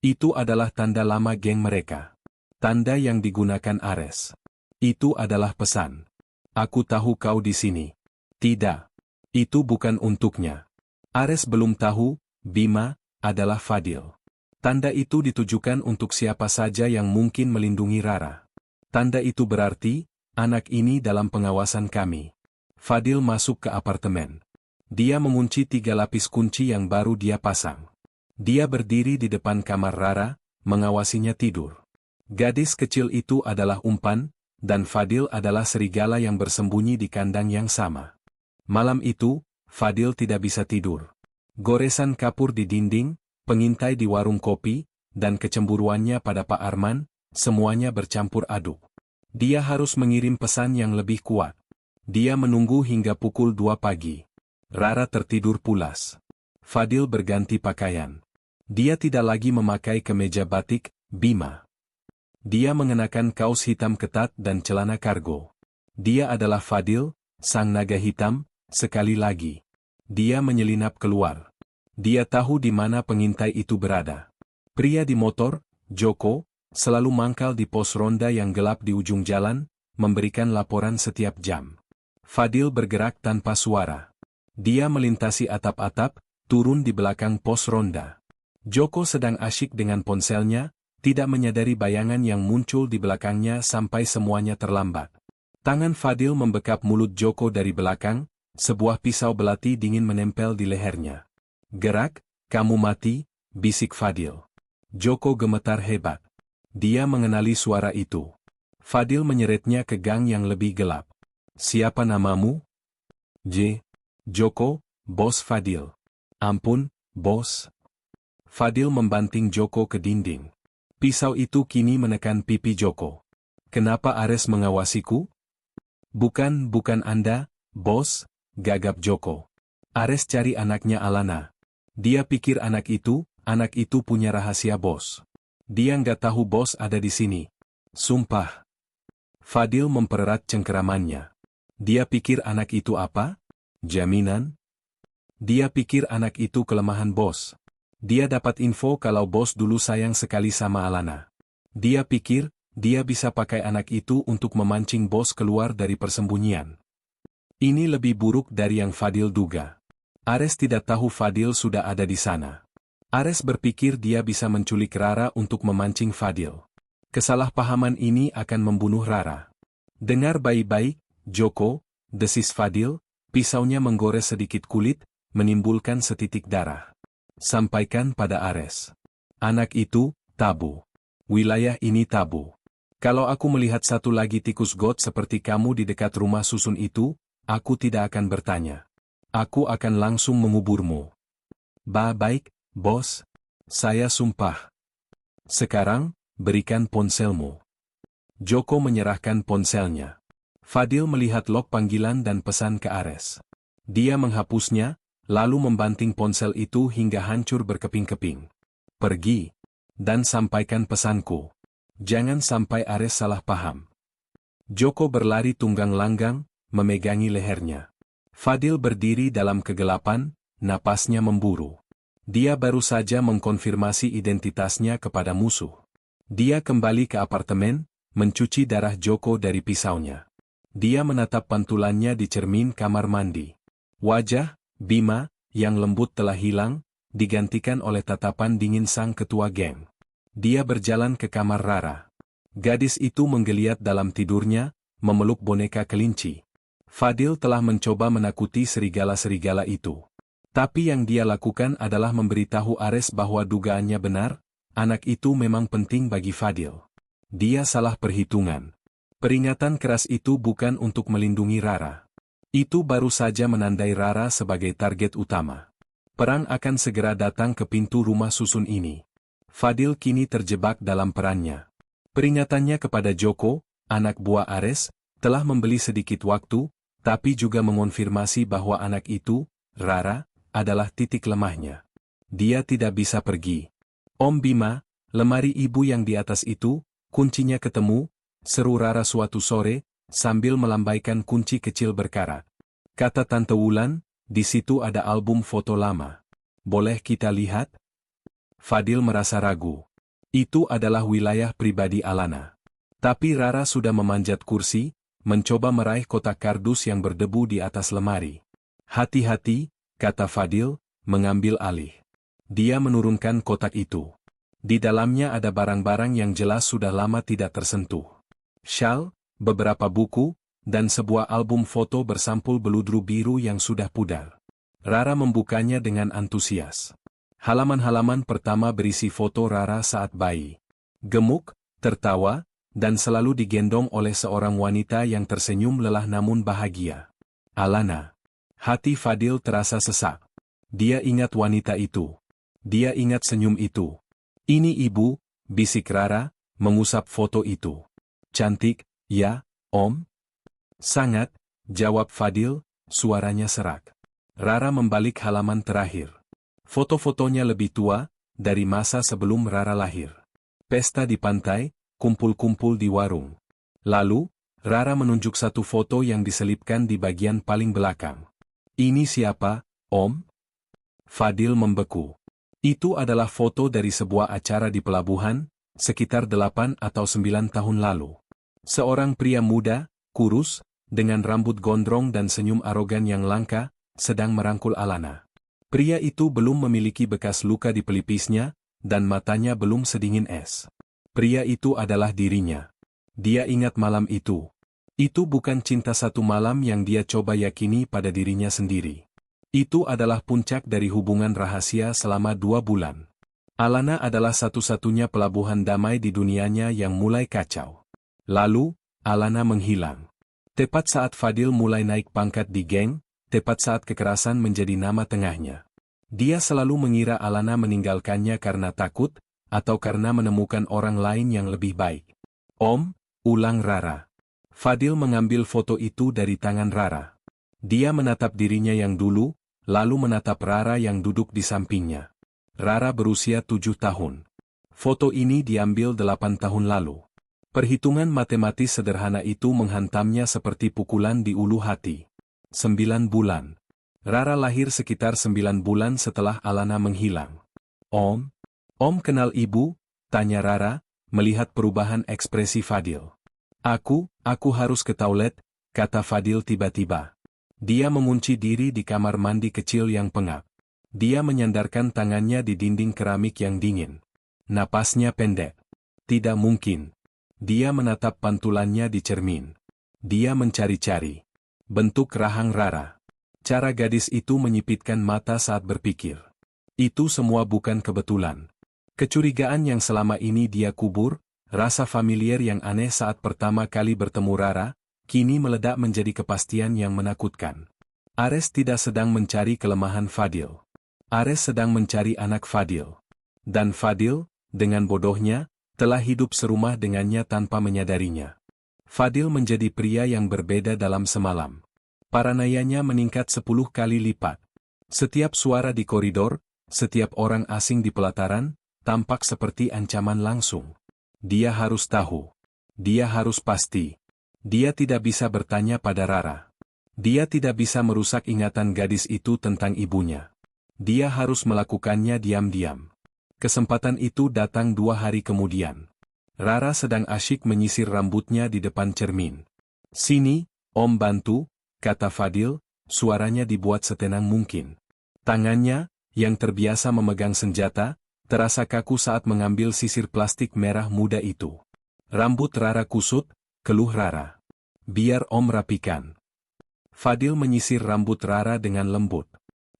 Speaker 1: Itu adalah tanda lama geng mereka. Tanda yang digunakan Ares. Itu adalah pesan. "Aku tahu kau di sini." "Tidak. Itu bukan untuknya." Ares belum tahu, Bima adalah Fadil. Tanda itu ditujukan untuk siapa saja yang mungkin melindungi Rara. Tanda itu berarti, anak ini dalam pengawasan kami. Fadil masuk ke apartemen. Dia mengunci 3 lapis kunci yang baru dia pasang. Dia berdiri di depan kamar Rara, mengawasinya tidur. Gadis kecil itu adalah umpan, dan Fadil adalah serigala yang bersembunyi di kandang yang sama. Malam itu, Fadil tidak bisa tidur. Goresan kapur di dinding, pengintai di warung kopi, dan kecemburuannya pada Pak Arman, semuanya bercampur aduk. Dia harus mengirim pesan yang lebih kuat. Dia menunggu hingga pukul 2 pagi. Rara tertidur pulas. Fadil berganti pakaian. Dia tidak lagi memakai kemeja batik, Bima. Dia mengenakan kaos hitam ketat dan celana kargo. Dia adalah Fadil, sang naga hitam, sekali lagi. Dia menyelinap keluar. Dia tahu di mana pengintai itu berada. Pria di motor, Joko, selalu mangkal di pos ronda yang gelap di ujung jalan, memberikan laporan setiap jam. Fadil bergerak tanpa suara. Dia melintasi atap-atap, turun di belakang pos ronda. Joko sedang asyik dengan ponselnya, tidak menyadari bayangan yang muncul di belakangnya sampai semuanya terlambat. Tangan Fadil membekap mulut Joko dari belakang, sebuah pisau belati dingin menempel di lehernya. "Gerak, kamu mati," bisik Fadil. Joko gemetar hebat. Dia mengenali suara itu. Fadil menyeretnya ke gang yang lebih gelap. "Siapa namamu?" Joko, Bos Fadil." "Ampun, bos." Fadil membanting Joko ke dinding. Pisau itu kini menekan pipi Joko. "Kenapa Ares mengawasiku?" Bukan Anda, bos," gagap Joko. "Ares cari anaknya Alana. Dia pikir anak itu punya rahasia bos. Dia nggak tahu bos ada di sini." Sumpah. Fadil mempererat cengkeramannya. Dia pikir anak itu apa? Jaminan? Dia pikir anak itu kelemahan bos. Dia dapat info kalau bos dulu sayang sekali sama Alana. Dia pikir, dia bisa pakai anak itu untuk memancing bos keluar dari persembunyian. Ini lebih buruk dari yang Fadil duga. Ares tidak tahu Fadil sudah ada di sana. Ares berpikir dia bisa menculik Rara untuk memancing Fadil. Kesalahpahaman ini akan membunuh Rara. Dengar baik-baik, Joko, desis Fadil, pisaunya menggores sedikit kulit, menimbulkan setitik darah. Sampaikan pada Ares. Anak itu, tabu. Wilayah ini tabu. Kalau aku melihat satu lagi tikus got seperti kamu di dekat rumah susun itu, aku tidak akan bertanya. Aku akan langsung menguburmu. Baik, bos. Saya sumpah. Sekarang, berikan ponselmu. Joko menyerahkan ponselnya. Fadil melihat log panggilan dan pesan ke Ares. Dia menghapusnya, lalu membanting ponsel itu hingga hancur berkeping-keping. Pergi. Dan sampaikan pesanku. Jangan sampai Ares salah paham. Joko berlari tunggang langgang, memegangi lehernya. Fadil berdiri dalam kegelapan, napasnya memburu. Dia baru saja mengkonfirmasi identitasnya kepada musuh. Dia kembali ke apartemen, mencuci darah Joko dari pisaunya. Dia menatap pantulannya di cermin kamar mandi. Wajah Bima, yang lembut telah hilang, digantikan oleh tatapan dingin sang ketua geng. Dia berjalan ke kamar Rara. Gadis itu menggeliat dalam tidurnya, memeluk boneka kelinci. Fadil telah mencoba menakuti serigala-serigala itu. Tapi yang dia lakukan adalah memberitahu Ares bahwa dugaannya benar, anak itu memang penting bagi Fadil. Dia salah perhitungan. Peringatan keras itu bukan untuk melindungi Rara. Itu baru saja menandai Rara sebagai target utama. Perang akan segera datang ke pintu rumah susun ini. Fadil kini terjebak dalam perannya. Peringatannya kepada Joko, anak buah Ares, telah membeli sedikit waktu, tapi juga mengonfirmasi bahwa anak itu, Rara, adalah titik lemahnya. Dia tidak bisa pergi. Om Bima, lemari ibu yang di atas itu, kuncinya ketemu, seru Rara suatu sore, sambil melambaikan kunci kecil berkarat. Kata Tante Wulan, di situ ada album foto lama. Boleh kita lihat? Fadil merasa ragu. Itu adalah wilayah pribadi Alana. Tapi Rara sudah memanjat kursi, mencoba meraih kotak kardus yang berdebu di atas lemari. Hati-hati, kata Fadil, mengambil alih. Dia menurunkan kotak itu. Di dalamnya ada barang-barang yang jelas sudah lama tidak tersentuh. Syal, beberapa buku, dan sebuah album foto bersampul beludru biru yang sudah pudar. Rara membukanya dengan antusias. Halaman-halaman pertama berisi foto Rara saat bayi. Gemuk, tertawa, dan selalu digendong oleh seorang wanita yang tersenyum lelah namun bahagia. Alana. Hati Fadil terasa sesak. Dia ingat wanita itu. Dia ingat senyum itu. Ini ibu, bisik Rara, mengusap foto itu. Cantik, ya, Om? Sangat, jawab Fadil, suaranya serak. Rara membalik halaman terakhir. Foto-fotonya lebih tua, dari masa sebelum Rara lahir. Pesta di pantai, kumpul-kumpul di warung. Lalu, Rara menunjuk satu foto yang diselipkan di bagian paling belakang. Ini siapa, Om? Fadil membeku. Itu adalah foto dari sebuah acara di pelabuhan, sekitar 8 atau 9 tahun lalu. Seorang pria muda, kurus, dengan rambut gondrong dan senyum arogan yang langka, sedang merangkul Alana. Pria itu belum memiliki bekas luka di pelipisnya, dan matanya belum sedingin es. Pria itu adalah dirinya. Dia ingat malam itu. Itu bukan cinta satu malam yang dia coba yakini pada dirinya sendiri. Itu adalah puncak dari hubungan rahasia selama 2 bulan. Alana adalah satu-satunya pelabuhan damai di dunianya yang mulai kacau. Lalu, Alana menghilang. Tepat saat Fadil mulai naik pangkat di geng, tepat saat kekerasan menjadi nama tengahnya. Dia selalu mengira Alana meninggalkannya karena takut, atau karena menemukan orang lain yang lebih baik. Om, ulang Rara. Fadil mengambil foto itu dari tangan Rara. Dia menatap dirinya yang dulu, lalu menatap Rara yang duduk di sampingnya. Rara berusia 7 tahun. Foto ini diambil 8 tahun lalu. Perhitungan matematis sederhana itu menghantamnya seperti pukulan di ulu hati. 9 bulan. Rara lahir sekitar 9 bulan setelah Alana menghilang. Om? Om kenal ibu? Tanya Rara, melihat perubahan ekspresi Fadil. Aku harus ke toilet, kata Fadil tiba-tiba. Dia mengunci diri di kamar mandi kecil yang pengap. Dia menyandarkan tangannya di dinding keramik yang dingin. Napasnya pendek. Tidak mungkin. Dia menatap pantulannya di cermin. Dia mencari-cari bentuk rahang Rara. Cara gadis itu menyipitkan mata saat berpikir. Itu semua bukan kebetulan. Kecurigaan yang selama ini dia kubur, rasa familiar yang aneh saat pertama kali bertemu Rara, kini meledak menjadi kepastian yang menakutkan. Ares tidak sedang mencari kelemahan Fadil. Ares sedang mencari anak Fadil. Dan Fadil, dengan bodohnya, telah hidup serumah dengannya tanpa menyadarinya. Fadil menjadi pria yang berbeda dalam semalam. Paranayanya meningkat 10 kali lipat. Setiap suara di koridor, setiap orang asing di pelataran, tampak seperti ancaman langsung. Dia harus tahu. Dia harus pasti. Dia tidak bisa bertanya pada Rara. Dia tidak bisa merusak ingatan gadis itu tentang ibunya. Dia harus melakukannya diam-diam. Kesempatan itu datang 2 hari kemudian. Rara sedang asyik menyisir rambutnya di depan cermin. "Sini, Om bantu," kata Fadil, suaranya dibuat setenang mungkin. Tangannya, yang terbiasa memegang senjata, terasa kaku saat mengambil sisir plastik merah muda itu. "Rambut Rara kusut," keluh Rara. "Biar Om rapikan." Fadil menyisir rambut Rara dengan lembut.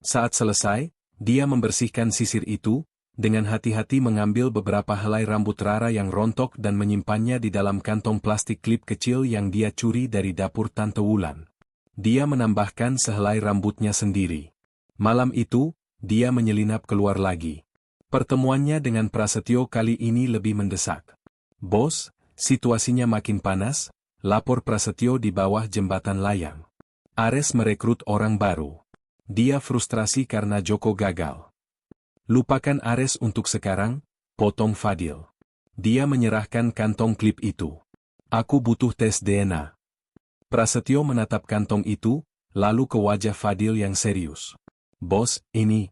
Speaker 1: Saat selesai, dia membersihkan sisir itu, dengan hati-hati mengambil beberapa helai rambut Rara yang rontok dan menyimpannya di dalam kantong plastik klip kecil yang dia curi dari dapur Tante Wulan. Dia menambahkan sehelai rambutnya sendiri. Malam itu, dia menyelinap keluar lagi. Pertemuannya dengan Prasetyo kali ini lebih mendesak. "Bos, situasinya makin panas," lapor Prasetyo di bawah jembatan layang. "Ares merekrut orang baru. Dia frustrasi karena Joko gagal." "Lupakan Ares untuk sekarang," potong Fadil. Dia menyerahkan kantong klip itu. "Aku butuh tes DNA." Prasetyo menatap kantong itu, lalu ke wajah Fadil yang serius. "Bos, ini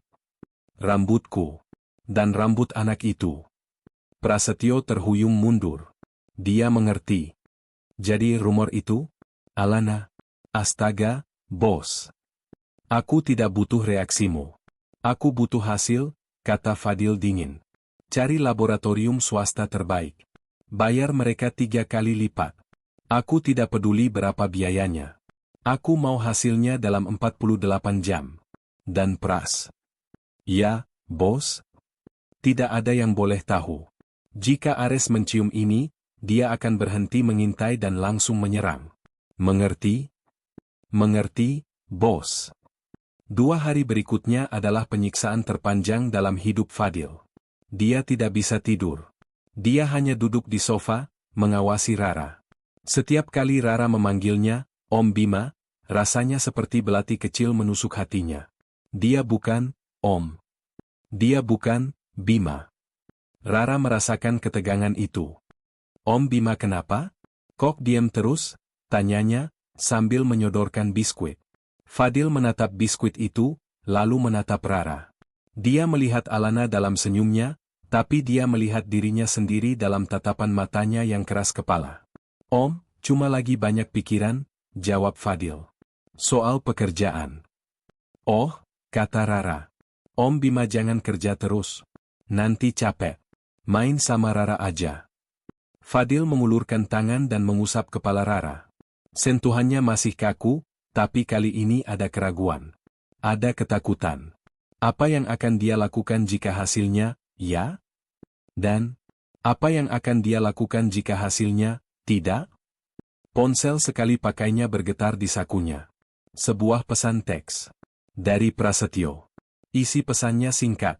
Speaker 1: rambutku. Dan rambut anak itu." Prasetyo terhuyung mundur. Dia mengerti. "Jadi rumor itu? Alana?" "Astaga, bos. Aku tidak butuh reaksimu. Aku butuh hasil," kata Fadil dingin. "Cari laboratorium swasta terbaik. Bayar mereka 3 kali lipat. Aku tidak peduli berapa biayanya. Aku mau hasilnya dalam 48 jam. Dan pras." "Ya, bos. Tidak ada yang boleh tahu. Jika Ares mencium ini, dia akan berhenti mengintai dan langsung menyerang." "Mengerti?" "Mengerti, bos." 2 hari berikutnya adalah penyiksaan terpanjang dalam hidup Fadil. Dia tidak bisa tidur. Dia hanya duduk di sofa, mengawasi Rara. Setiap kali Rara memanggilnya, "Om Bima," rasanya seperti belati kecil menusuk hatinya. Dia bukan Om. Dia bukan Bima. Rara merasakan ketegangan itu. "Om Bima kenapa? Kok diam terus?" tanyanya, sambil menyodorkan biskuit. Fadil menatap biskuit itu, lalu menatap Rara. Dia melihat Alana dalam senyumnya, tapi dia melihat dirinya sendiri dalam tatapan matanya yang keras kepala. "Om, cuma lagi banyak pikiran," jawab Fadil. "Soal pekerjaan." "Oh," kata Rara. "Om Bima jangan kerja terus. Nanti capek. Main sama Rara aja." Fadil mengulurkan tangan dan mengusap kepala Rara. Sentuhannya masih kaku, tapi kali ini ada keraguan. Ada ketakutan. Apa yang akan dia lakukan jika hasilnya, ya? Dan, apa yang akan dia lakukan jika hasilnya, tidak? Ponsel sekali pakainya bergetar di sakunya. Sebuah pesan teks. Dari Prasetyo. Isi pesannya singkat.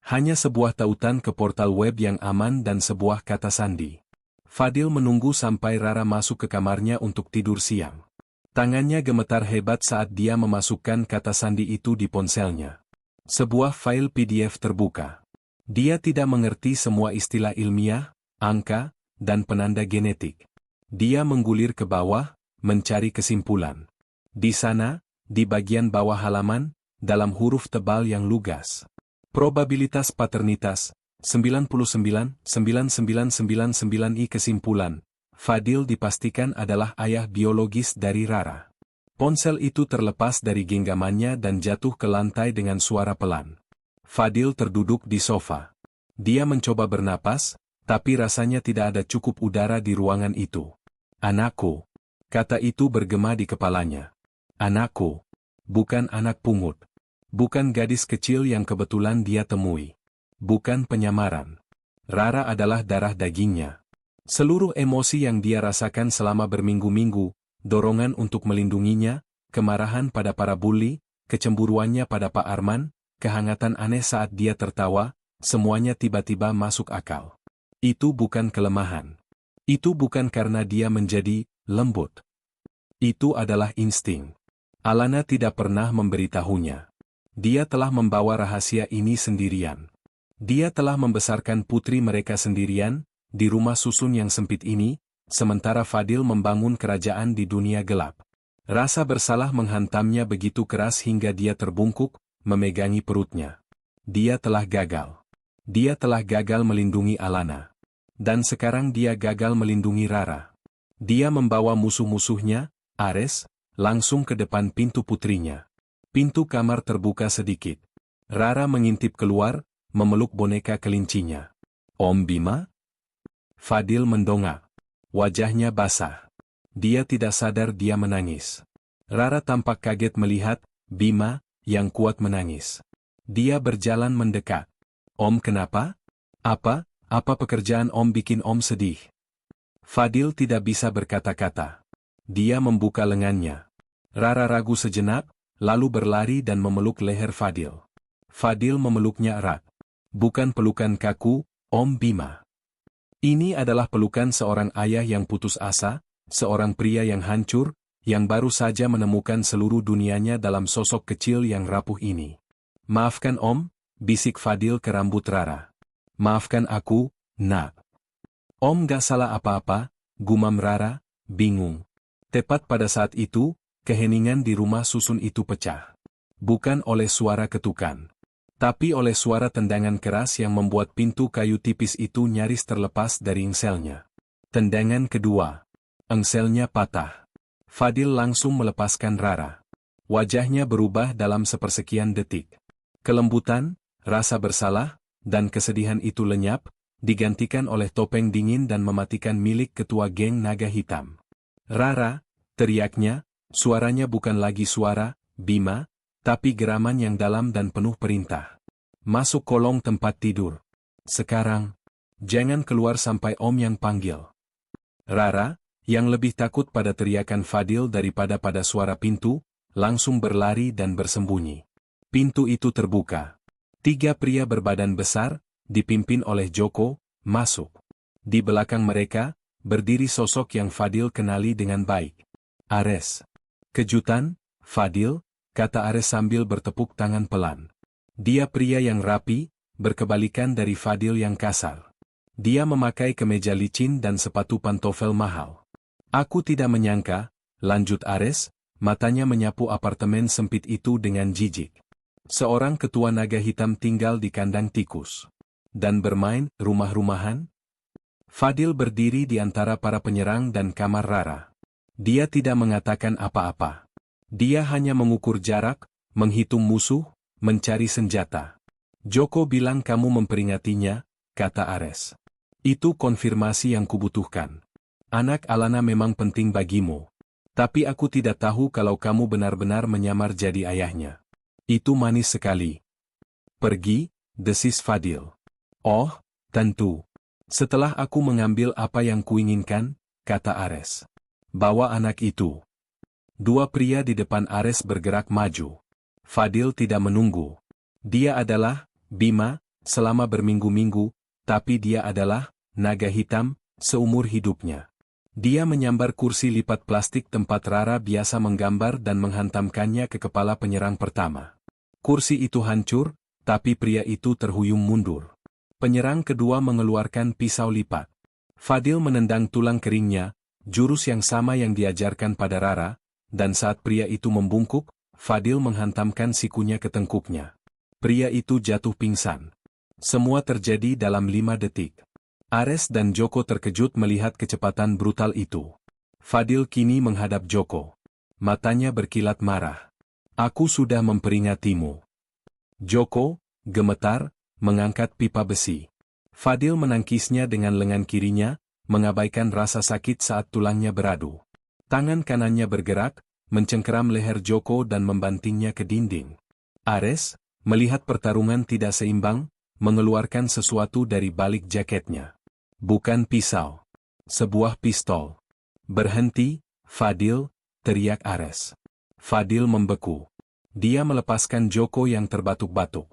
Speaker 1: Hanya sebuah tautan ke portal web yang aman dan sebuah kata sandi. Fadil menunggu sampai Rara masuk ke kamarnya untuk tidur siang. Tangannya gemetar hebat saat dia memasukkan kata sandi itu di ponselnya. Sebuah file PDF terbuka. Dia tidak mengerti semua istilah ilmiah, angka, dan penanda genetik. Dia menggulir ke bawah, mencari kesimpulan. Di sana, di bagian bawah halaman, dalam huruf tebal yang lugas. Probabilitas paternitas, 99,9999 kesimpulan. Fadil dipastikan adalah ayah biologis dari Rara. Ponsel itu terlepas dari genggamannya dan jatuh ke lantai dengan suara pelan. Fadil terduduk di sofa. Dia mencoba bernapas, tapi rasanya tidak ada cukup udara di ruangan itu. Anakku. Kata itu bergema di kepalanya. Anakku. Bukan anak pungut. Bukan gadis kecil yang kebetulan dia temui. Bukan penyamaran. Rara adalah darah dagingnya. Seluruh emosi yang dia rasakan selama berminggu-minggu, dorongan untuk melindunginya, kemarahan pada para bully, kecemburuannya pada Pak Arman, kehangatan aneh saat dia tertawa, semuanya tiba-tiba masuk akal. Itu bukan kelemahan. Itu bukan karena dia menjadi lembut. Itu adalah insting. Alana tidak pernah memberitahunya. Dia telah membawa rahasia ini sendirian. Dia telah membesarkan putri mereka sendirian, di rumah susun yang sempit ini, sementara Fadil membangun kerajaan di dunia gelap. Rasa bersalah menghantamnya begitu keras hingga dia terbungkuk, memegangi perutnya. Dia telah gagal. Dia telah gagal melindungi Alana. Dan sekarang dia gagal melindungi Rara. Dia membawa musuh-musuhnya, Ares, langsung ke depan pintu putrinya. Pintu kamar terbuka sedikit. Rara mengintip keluar, memeluk boneka kelincinya. Om Bima? Fadil mendongak. Wajahnya basah. Dia tidak sadar dia menangis. Rara tampak kaget melihat Bima yang kuat menangis. Dia berjalan mendekat. Om kenapa? Apa pekerjaan Om bikin Om sedih? Fadil tidak bisa berkata-kata. Dia membuka lengannya. Rara ragu sejenak, lalu berlari dan memeluk leher Fadil. Fadil memeluknya erat. Bukan pelukan kaku, Om Bima. Ini adalah pelukan seorang ayah yang putus asa, seorang pria yang hancur, yang baru saja menemukan seluruh dunianya dalam sosok kecil yang rapuh ini. Maafkan Om, bisik Fadil ke rambut Rara. Maafkan aku, Nak. Om gak salah apa-apa, gumam Rara, bingung. Tepat pada saat itu, keheningan di rumah susun itu pecah. Bukan oleh suara ketukan, tapi oleh suara tendangan keras yang membuat pintu kayu tipis itu nyaris terlepas dari engselnya. Tendangan kedua. Engselnya patah. Fadil langsung melepaskan Rara. Wajahnya berubah dalam sepersekian detik. Kelembutan, rasa bersalah, dan kesedihan itu lenyap, digantikan oleh topeng dingin dan mematikan milik ketua geng naga hitam. Rara, teriaknya, suaranya bukan lagi suara Bima, tapi geraman yang dalam dan penuh perintah. Masuk kolong tempat tidur. Sekarang, jangan keluar sampai Om yang panggil. Rara, yang lebih takut pada teriakan Fadil daripada pada suara pintu, langsung berlari dan bersembunyi. Pintu itu terbuka. 3 pria berbadan besar, dipimpin oleh Joko, masuk. Di belakang mereka, berdiri sosok yang Fadil kenali dengan baik. Ares. Kejutan, Fadil, kata Ares sambil bertepuk tangan pelan. Dia pria yang rapi, berkebalikan dari Fadil yang kasar. Dia memakai kemeja licin dan sepatu pantofel mahal. Aku tidak menyangka, lanjut Ares, matanya menyapu apartemen sempit itu dengan jijik. Seorang ketua naga hitam tinggal di kandang tikus. Dan bermain rumah-rumahan? Fadil berdiri di antara para penyerang dan kamar Rara. Dia tidak mengatakan apa-apa. Dia hanya mengukur jarak, menghitung musuh, mencari senjata. Joko bilang kamu memperingatinya, kata Ares. Itu konfirmasi yang kubutuhkan. Anak Alana memang penting bagimu. Tapi aku tidak tahu kalau kamu benar-benar menyamar jadi ayahnya. Itu manis sekali. Pergi, desis Fadil. Oh, tentu. Setelah aku mengambil apa yang kuinginkan, kata Ares. Bawa anak itu. 2 pria di depan Ares bergerak maju. Fadil tidak menunggu. Dia adalah Bima, selama berminggu-minggu, tapi dia adalah naga hitam, seumur hidupnya. Dia menyambar kursi lipat plastik tempat Rara biasa menggambar dan menghantamkannya ke kepala penyerang pertama. Kursi itu hancur, tapi pria itu terhuyung mundur. Penyerang kedua mengeluarkan pisau lipat. Fadil menendang tulang keringnya, jurus yang sama yang diajarkan pada Rara, dan saat pria itu membungkuk, Fadil menghantamkan sikunya ke tengkuknya. Pria itu jatuh pingsan. Semua terjadi dalam 5 detik. Ares dan Joko terkejut melihat kecepatan brutal itu. Fadil kini menghadap Joko. Matanya berkilat marah. Aku sudah memperingatmu. Joko, gemetar, mengangkat pipa besi. Fadil menangkisnya dengan lengan kirinya, mengabaikan rasa sakit saat tulangnya beradu. Tangan kanannya bergerak, mencengkeram leher Joko dan membantingnya ke dinding. Ares, melihat pertarungan tidak seimbang, mengeluarkan sesuatu dari balik jaketnya. Bukan pisau. Sebuah pistol. Berhenti, Fadil, teriak Ares. Fadil membeku. Dia melepaskan Joko yang terbatuk-batuk.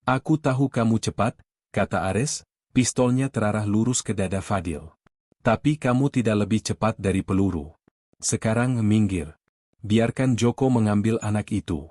Speaker 1: Aku tahu kamu cepat, kata Ares, pistolnya terarah lurus ke dada Fadil. Tapi kamu tidak lebih cepat dari peluru. Sekarang minggir. Biarkan Joko mengambil anak itu.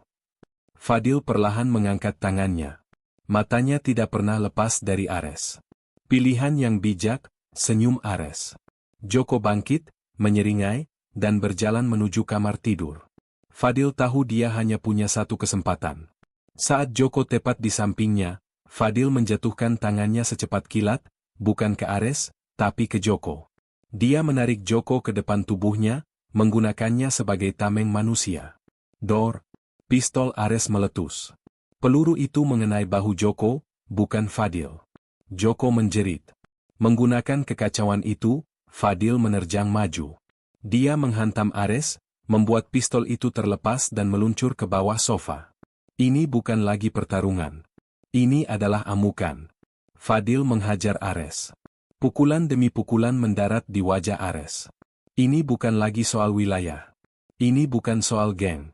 Speaker 1: Fadil perlahan mengangkat tangannya. Matanya tidak pernah lepas dari Ares. Pilihan yang bijak, senyum Ares. Joko bangkit, menyeringai, dan berjalan menuju kamar tidur. Fadil tahu dia hanya punya satu kesempatan. Saat Joko tepat di sampingnya, Fadil menjatuhkan tangannya secepat kilat, bukan ke Ares, tapi ke Joko. Dia menarik Joko ke depan tubuhnya, menggunakannya sebagai tameng manusia. Dor! Pistol Ares meletus. Peluru itu mengenai bahu Joko, bukan Fadil. Joko menjerit. Menggunakan kekacauan itu, Fadil menerjang maju. Dia menghantam Ares, membuat pistol itu terlepas dan meluncur ke bawah sofa. Ini bukan lagi pertarungan. Ini adalah amukan. Fadil menghajar Ares. Pukulan demi pukulan mendarat di wajah Ares. Ini bukan lagi soal wilayah. Ini bukan soal geng.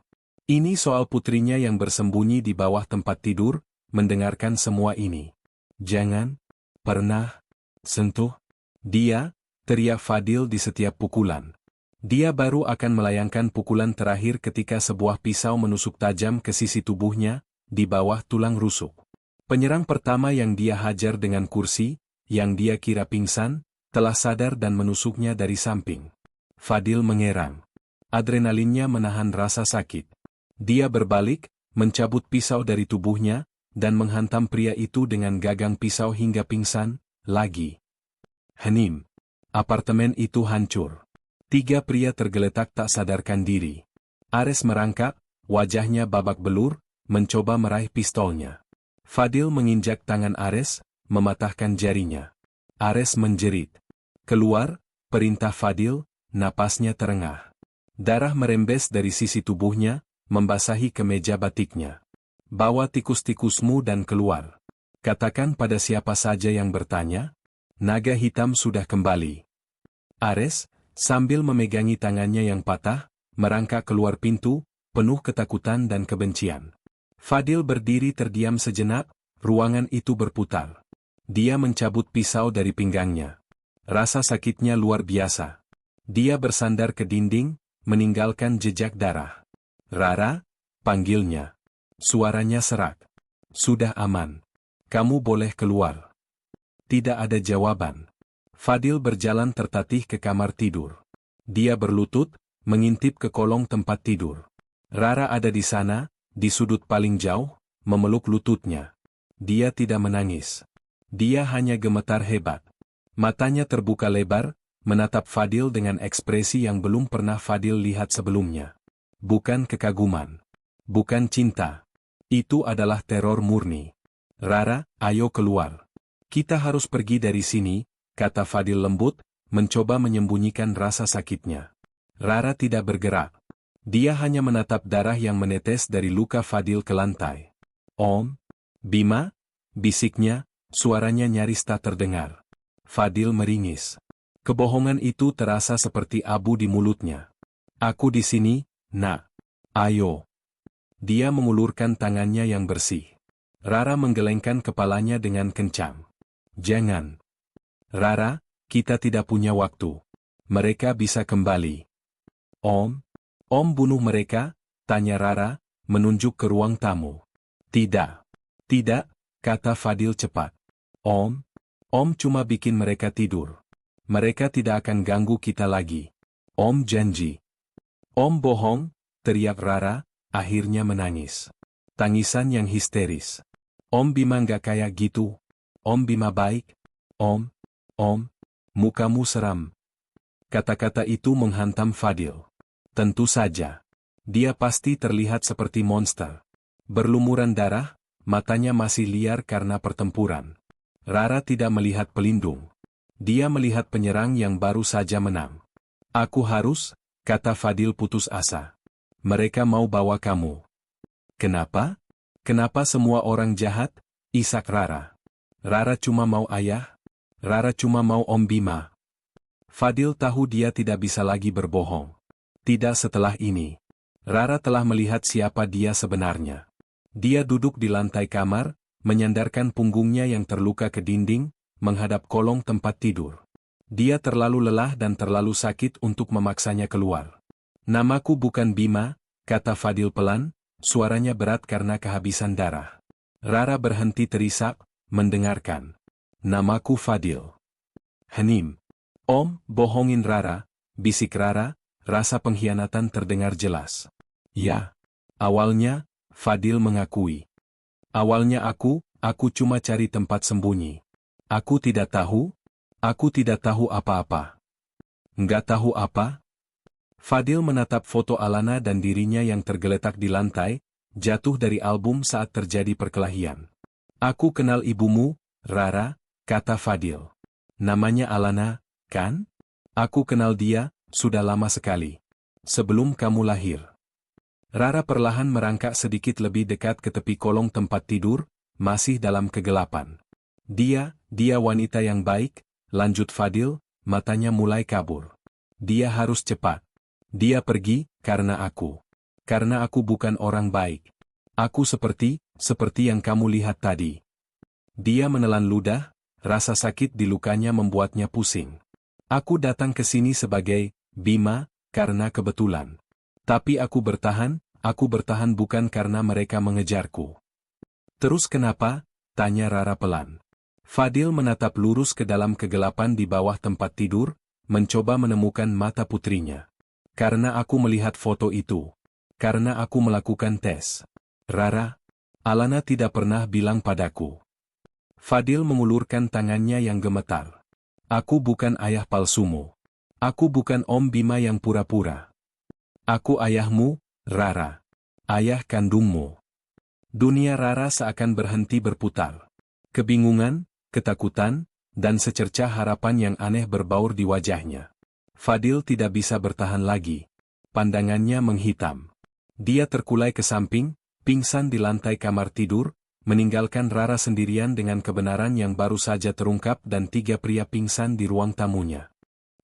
Speaker 1: Ini soal putrinya yang bersembunyi di bawah tempat tidur, mendengarkan semua ini. Jangan pernah sentuh dia, teriak Fadil di setiap pukulan. Dia baru akan melayangkan pukulan terakhir ketika sebuah pisau menusuk tajam ke sisi tubuhnya, di bawah tulang rusuk. Penyerang pertama yang dia hajar dengan kursi, yang dia kira pingsan, telah sadar dan menusuknya dari samping. Fadil mengerang. Adrenalinnya menahan rasa sakit. Dia berbalik, mencabut pisau dari tubuhnya, dan menghantam pria itu dengan gagang pisau hingga pingsan, lagi. Hening. Apartemen itu hancur. 3 pria tergeletak tak sadarkan diri. Ares merangkak, wajahnya babak belur, mencoba meraih pistolnya. Fadil menginjak tangan Ares, mematahkan jarinya. Ares menjerit. Keluar, perintah Fadil, napasnya terengah. Darah merembes dari sisi tubuhnya, membasahi kemeja batiknya. Bawa tikus-tikusmu dan keluar. Katakan pada siapa saja yang bertanya, naga hitam sudah kembali. Ares, sambil memegangi tangannya yang patah, merangkak keluar pintu, penuh ketakutan dan kebencian. Fadil berdiri terdiam sejenak, ruangan itu berputar. Dia mencabut pisau dari pinggangnya. Rasa sakitnya luar biasa. Dia bersandar ke dinding, meninggalkan jejak darah. Rara, panggilnya. Suaranya serak. Sudah aman. Kamu boleh keluar. Tidak ada jawaban. Fadil berjalan tertatih ke kamar tidur. Dia berlutut, mengintip ke kolong tempat tidur. Rara ada di sana, di sudut paling jauh, memeluk lututnya. Dia tidak menangis. Dia hanya gemetar hebat. Matanya terbuka lebar, menatap Fadil dengan ekspresi yang belum pernah Fadil lihat sebelumnya. Bukan kekaguman. Bukan cinta. Itu adalah teror murni. Rara, ayo keluar. Kita harus pergi dari sini, kata Fadil lembut, mencoba menyembunyikan rasa sakitnya. Rara tidak bergerak. Dia hanya menatap darah yang menetes dari luka Fadil ke lantai. Om, Bima, bisiknya, suaranya nyaris tak terdengar. Fadil meringis. Kebohongan itu terasa seperti abu di mulutnya. Aku di sini, nak. Ayo. Dia mengulurkan tangannya yang bersih. Rara menggelengkan kepalanya dengan kencang. Jangan. Rara, kita tidak punya waktu. Mereka bisa kembali. Om bunuh mereka? Tanya Rara, menunjuk ke ruang tamu. Tidak. Tidak, kata Fadil cepat. Om cuma bikin mereka tidur. Mereka tidak akan ganggu kita lagi. Om janji. Om bohong, teriak Rara, akhirnya menangis. Tangisan yang histeris. Om Bima nggak kayak gitu. Om Bima baik. Om, mukamu seram. Kata-kata itu menghantam Fadil. Tentu saja. Dia pasti terlihat seperti monster. Berlumuran darah, matanya masih liar karena pertempuran. Rara tidak melihat pelindung. Dia melihat penyerang yang baru saja menang. Aku harus, kata Fadil putus asa. Mereka mau bawa kamu. Kenapa? Kenapa semua orang jahat? Isak Rara. Rara cuma mau ayah. Rara cuma mau Om Bima. Fadil tahu dia tidak bisa lagi berbohong. Tidak setelah ini. Rara telah melihat siapa dia sebenarnya. Dia duduk di lantai kamar, menyandarkan punggungnya yang terluka ke dinding, menghadap kolong tempat tidur. Dia terlalu lelah dan terlalu sakit untuk memaksanya keluar. Namaku bukan Bima, kata Fadil pelan, suaranya berat karena kehabisan darah. Rara berhenti terisak, mendengarkan. Namaku Fadil. Hening. Om, bohongin Rara, bisik Rara, rasa pengkhianatan terdengar jelas. Ya. Awalnya, Fadil mengakui. Awalnya aku cuma cari tempat sembunyi. Aku tidak tahu apa-apa. Nggak tahu apa? Fadil menatap foto Alana dan dirinya yang tergeletak di lantai, jatuh dari album saat terjadi perkelahian. Aku kenal ibumu, Rara, kata Fadil. Namanya Alana, kan? Aku kenal dia, sudah lama sekali. Sebelum kamu lahir. Rara perlahan merangkak sedikit lebih dekat ke tepi kolong tempat tidur, masih dalam kegelapan. Dia wanita yang baik, lanjut Fadil, matanya mulai kabur. Dia harus cepat. Dia pergi, karena aku. Karena aku bukan orang baik. Aku seperti yang kamu lihat tadi. Dia menelan ludah, rasa sakit di lukanya membuatnya pusing. Aku datang ke sini sebagai Bima, karena kebetulan. Tapi aku bertahan bukan karena mereka mengejarku. Terus kenapa? Tanya Rara pelan. Fadil menatap lurus ke dalam kegelapan di bawah tempat tidur, mencoba menemukan mata putrinya. Karena aku melihat foto itu. Karena aku melakukan tes. Rara, Alana tidak pernah bilang padaku. Fadil mengulurkan tangannya yang gemetar. Aku bukan ayah palsumu. Aku bukan Om Bima yang pura-pura. Aku ayahmu, Rara. Ayah kandungmu. Dunia Rara seakan berhenti berputar. Kebingungan, ketakutan, dan secercah harapan yang aneh berbaur di wajahnya. Fadil tidak bisa bertahan lagi. Pandangannya menghitam. Dia terkulai ke samping, pingsan di lantai kamar tidur, meninggalkan Rara sendirian dengan kebenaran yang baru saja terungkap dan 3 pria pingsan di ruang tamunya.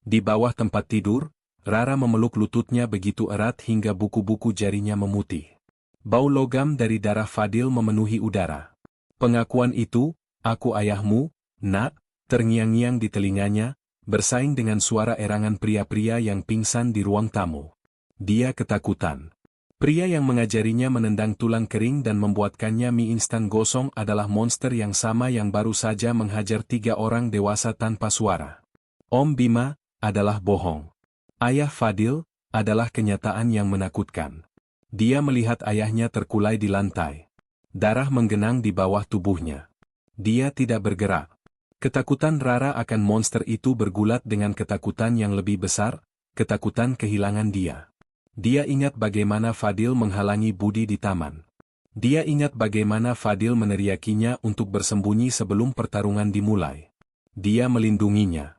Speaker 1: Di bawah tempat tidur, Rara memeluk lututnya begitu erat hingga buku-buku jarinya memutih. Bau logam dari darah Fadil memenuhi udara. Pengakuan itu, aku ayahmu, nak, terngiang-ngiang di telinganya, bersaing dengan suara erangan pria-pria yang pingsan di ruang tamu. Dia ketakutan. Pria yang mengajarinya menendang tulang kering dan membuatkannya mie instan gosong adalah monster yang sama yang baru saja menghajar 3 orang dewasa tanpa suara. Om Bima adalah bohong. Ayah Fadil adalah kenyataan yang menakutkan. Dia melihat ayahnya terkulai di lantai. Darah menggenang di bawah tubuhnya. Dia tidak bergerak. Ketakutan Rara akan monster itu bergulat dengan ketakutan yang lebih besar, ketakutan kehilangan dia. Dia ingat bagaimana Fadil menghalangi Budi di taman. Dia ingat bagaimana Fadil meneriakinya untuk bersembunyi sebelum pertarungan dimulai. Dia melindunginya.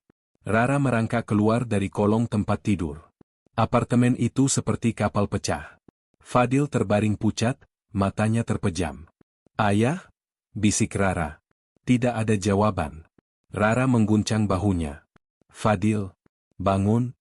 Speaker 1: Rara merangkak keluar dari kolong tempat tidur. Apartemen itu seperti kapal pecah. Fadil terbaring pucat, matanya terpejam. Ayah? Bisik Rara. Tidak ada jawaban. Rara mengguncang bahunya. Fadil, bangun.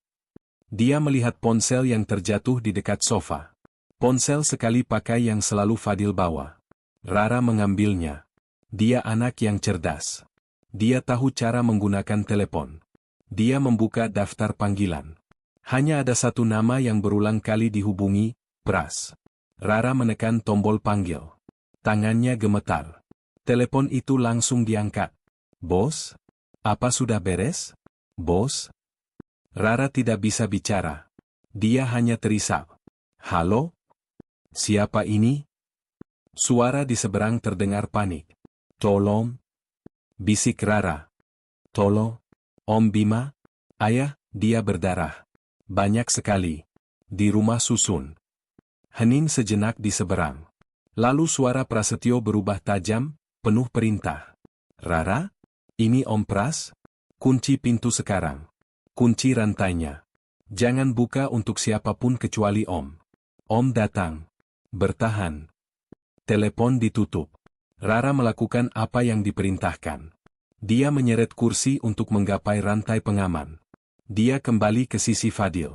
Speaker 1: Dia melihat ponsel yang terjatuh di dekat sofa. Ponsel sekali pakai yang selalu Fadil bawa. Rara mengambilnya. Dia anak yang cerdas. Dia tahu cara menggunakan telepon. Dia membuka daftar panggilan. Hanya ada satu nama yang berulang kali dihubungi, Pras. Rara menekan tombol panggil. Tangannya gemetar. Telepon itu langsung diangkat. Bos? Apa sudah beres? Bos? Rara tidak bisa bicara. Dia hanya terisak. Halo? Siapa ini? Suara di seberang terdengar panik. Tolong? Bisik Rara. Tolong? Om Bima? Ayah, dia berdarah. Banyak sekali. Di rumah susun. Hening sejenak di seberang. Lalu suara Prasetyo berubah tajam, penuh perintah. Rara? Ini Om Pras? Kunci pintu sekarang. Kunci rantainya. Jangan buka untuk siapapun kecuali Om. Om datang. Bertahan. Telepon ditutup. Rara melakukan apa yang diperintahkan. Dia menyeret kursi untuk menggapai rantai pengaman. Dia kembali ke sisi Fadil.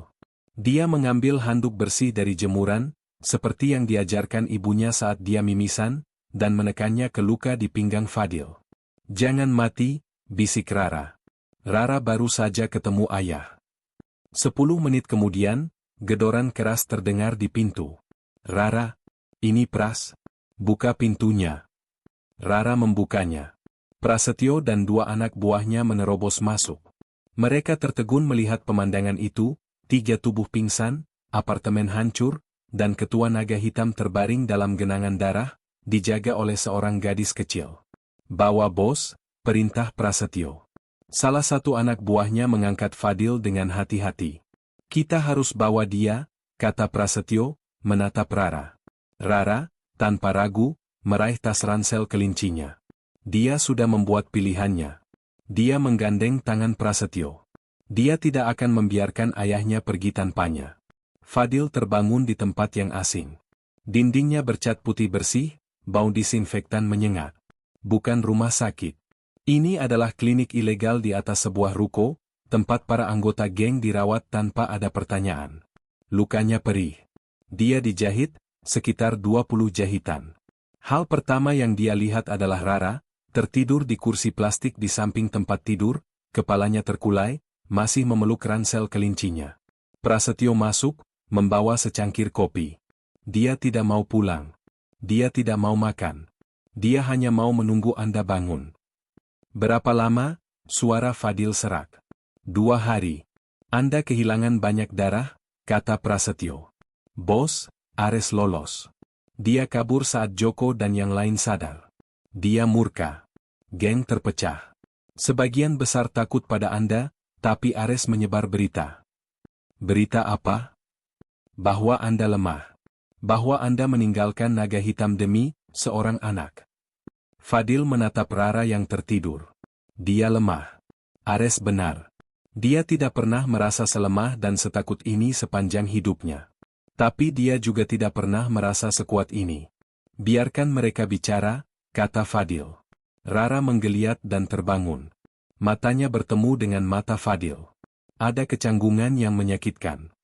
Speaker 1: Dia mengambil handuk bersih dari jemuran, seperti yang diajarkan ibunya saat dia mimisan, dan menekannya ke luka di pinggang Fadil. Jangan mati, bisik Rara. Rara baru saja ketemu ayah. 10 menit kemudian, gedoran keras terdengar di pintu. Rara, ini Pras. Buka pintunya. Rara membukanya. Prasetyo dan 2 anak buahnya menerobos masuk. Mereka tertegun melihat pemandangan itu, 3 tubuh pingsan, apartemen hancur, dan ketua naga hitam terbaring dalam genangan darah, dijaga oleh seorang gadis kecil. Bawa bos, perintah Prasetyo. Salah satu anak buahnya mengangkat Fadil dengan hati-hati. Kita harus bawa dia, kata Prasetyo, menatap Rara. Rara, tanpa ragu, meraih tas ransel kelincinya. Dia sudah membuat pilihannya. Dia menggandeng tangan Prasetyo. Dia tidak akan membiarkan ayahnya pergi tanpanya. Fadil terbangun di tempat yang asing. Dindingnya bercat putih bersih, bau disinfektan menyengat. Bukan rumah sakit. Ini adalah klinik ilegal di atas sebuah ruko, tempat para anggota geng dirawat tanpa ada pertanyaan. Lukanya perih. Dia dijahit, sekitar 20 jahitan. Hal pertama yang dia lihat adalah Rara, tertidur di kursi plastik di samping tempat tidur, kepalanya terkulai, masih memeluk ransel kelincinya. Prasetyo masuk, membawa secangkir kopi. Dia tidak mau pulang. Dia tidak mau makan. Dia hanya mau menunggu Anda bangun. Berapa lama? Suara Fadil serak. 2 hari. Anda kehilangan banyak darah, kata Prasetyo. Bos, Ares lolos. Dia kabur saat Joko dan yang lain sadar. Dia murka. Geng terpecah. Sebagian besar takut pada Anda, tapi Ares menyebar berita. Berita apa? Bahwa Anda lemah. Bahwa Anda meninggalkan naga hitam demi seorang anak. Fadil menatap Rara yang tertidur. Dia lemah. Ares benar. Dia tidak pernah merasa selemah dan setakut ini sepanjang hidupnya. Tapi dia juga tidak pernah merasa sekuat ini. Biarkan mereka bicara, kata Fadil. Rara menggeliat dan terbangun. Matanya bertemu dengan mata Fadil. Ada kecanggungan yang menyakitkan.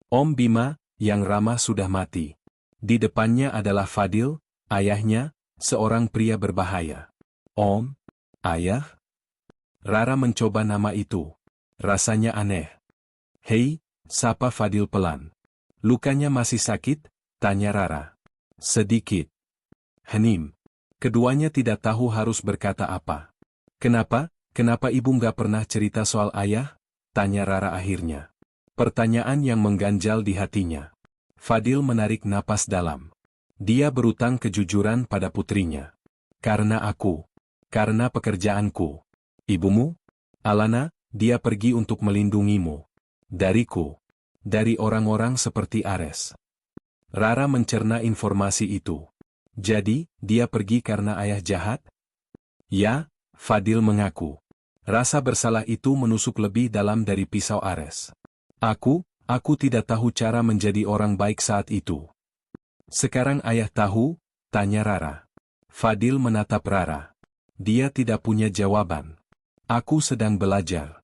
Speaker 1: Om Bima, yang ramah sudah mati. Di depannya adalah Fadil, ayahnya, seorang pria berbahaya. Om? Ayah? Rara mencoba nama itu. Rasanya aneh. Hei, sapa Fadil pelan. Lukanya masih sakit? Tanya Rara. Sedikit. Hening. Keduanya tidak tahu harus berkata apa. Kenapa? Kenapa ibu nggak pernah cerita soal ayah? Tanya Rara akhirnya. Pertanyaan yang mengganjal di hatinya. Fadil menarik napas dalam. Dia berutang kejujuran pada putrinya. Karena aku. Karena pekerjaanku. Ibumu? Alana, dia pergi untuk melindungimu. Dariku. Dari orang-orang seperti Ares. Rara mencerna informasi itu. Jadi, dia pergi karena ayah jahat? Ya, Fadil mengaku. Rasa bersalah itu menusuk lebih dalam dari pisau Ares. Aku tidak tahu cara menjadi orang baik saat itu. Sekarang ayah tahu? Tanya Rara. Fadil menatap Rara. Dia tidak punya jawaban. Aku sedang belajar.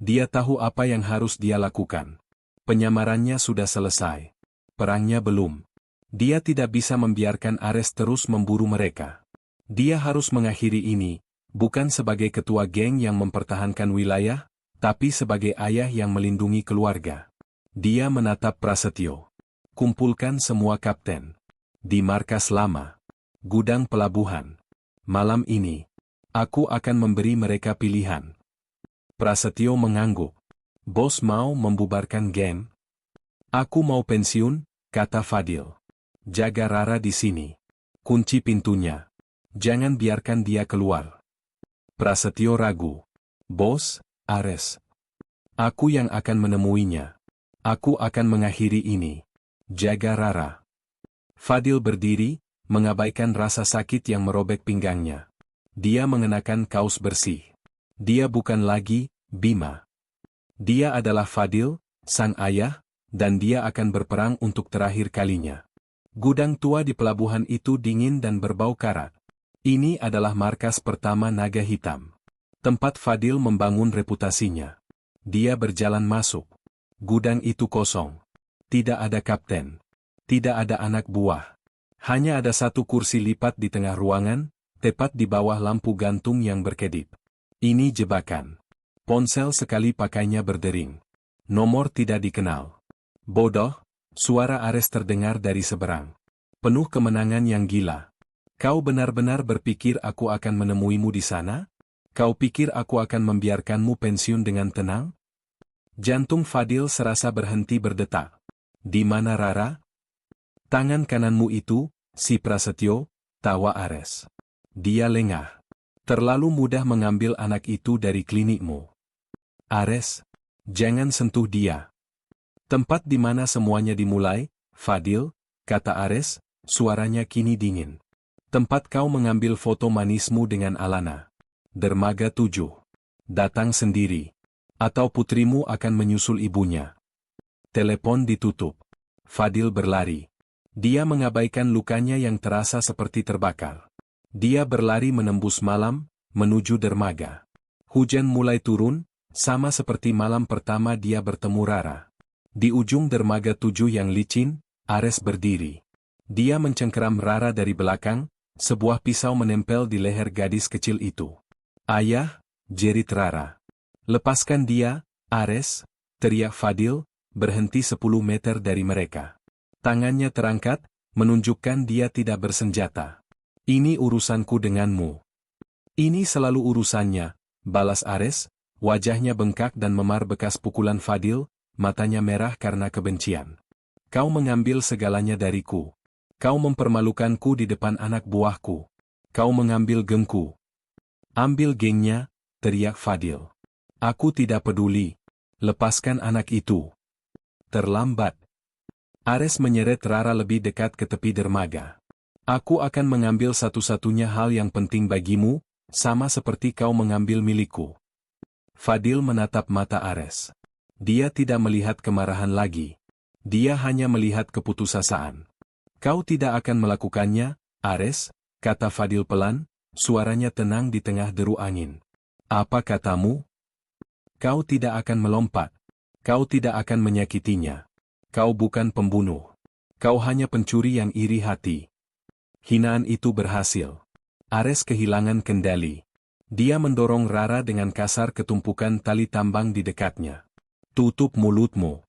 Speaker 1: Dia tahu apa yang harus dia lakukan. Penyamarannya sudah selesai. Perangnya belum. Dia tidak bisa membiarkan Ares terus memburu mereka. Dia harus mengakhiri ini, bukan sebagai ketua geng yang mempertahankan wilayah, tapi sebagai ayah yang melindungi keluarga. Dia menatap Prasetyo. Kumpulkan semua kapten. Di markas lama. Gudang pelabuhan. Malam ini, aku akan memberi mereka pilihan. Prasetyo mengangguk. Bos mau membubarkan geng? Aku mau pensiun, kata Fadil. Jaga Rara di sini. Kunci pintunya. Jangan biarkan dia keluar. Prasetyo ragu. Bos, Ares. Aku yang akan menemuinya. Aku akan mengakhiri ini. Jaga Rara. Fadil berdiri, mengabaikan rasa sakit yang merobek pinggangnya. Dia mengenakan kaos bersih. Dia bukan lagi Bima. Dia adalah Fadil, sang ayah, dan dia akan berperang untuk terakhir kalinya. Gudang tua di pelabuhan itu dingin dan berbau karat. Ini adalah markas pertama Naga Hitam. Tempat Fadil membangun reputasinya. Dia berjalan masuk. Gudang itu kosong. Tidak ada kapten. Tidak ada anak buah. Hanya ada satu kursi lipat di tengah ruangan, tepat di bawah lampu gantung yang berkedip. Ini jebakan. Ponsel sekali pakainya berdering. Nomor tidak dikenal. Bodoh, suara Ares terdengar dari seberang. Penuh kemenangan yang gila. Kau benar-benar berpikir aku akan menemuimu di sana? Kau pikir aku akan membiarkanmu pensiun dengan tenang? Jantung Fadil serasa berhenti berdetak. Di mana Rara? Tangan kananmu itu, si Prasetyo, tawa Ares. Dia lengah. Terlalu mudah mengambil anak itu dari klinikmu. Ares, jangan sentuh dia. Tempat di mana semuanya dimulai, Fadil, kata Ares, suaranya kini dingin. Tempat kau mengambil foto manismu dengan Alana. Dermaga 7. Datang sendiri. Atau putrimu akan menyusul ibunya. Telepon ditutup. Fadil berlari. Dia mengabaikan lukanya yang terasa seperti terbakar. Dia berlari menembus malam, menuju dermaga. Hujan mulai turun, sama seperti malam pertama dia bertemu Rara. Di ujung dermaga 7 yang licin, Ares berdiri. Dia mencengkeram Rara dari belakang, sebuah pisau menempel di leher gadis kecil itu. Ayah, jerit Rara. Lepaskan dia, Ares, teriak Fadil, berhenti 10 meter dari mereka. Tangannya terangkat, menunjukkan dia tidak bersenjata. Ini urusanku denganmu. Ini selalu urusannya, balas Ares, wajahnya bengkak dan memar bekas pukulan Fadil, matanya merah karena kebencian. Kau mengambil segalanya dariku. Kau mempermalukanku di depan anak buahku. Kau mengambil gengku. Ambil gengnya, teriak Fadil. Aku tidak peduli. Lepaskan anak itu. Terlambat. Ares menyeret Rara lebih dekat ke tepi dermaga. Aku akan mengambil satu-satunya hal yang penting bagimu, sama seperti kau mengambil milikku. Fadil menatap mata Ares. Dia tidak melihat kemarahan lagi. Dia hanya melihat keputusasaan. Kau tidak akan melakukannya, Ares, kata Fadil pelan, suaranya tenang di tengah deru angin. Apa katamu? Kau tidak akan melompat. Kau tidak akan menyakitinya. Kau bukan pembunuh. Kau hanya pencuri yang iri hati. Hinaan itu berhasil. Ares kehilangan kendali. Dia mendorong Rara dengan kasar ke tumpukan tali tambang di dekatnya. Tutup mulutmu.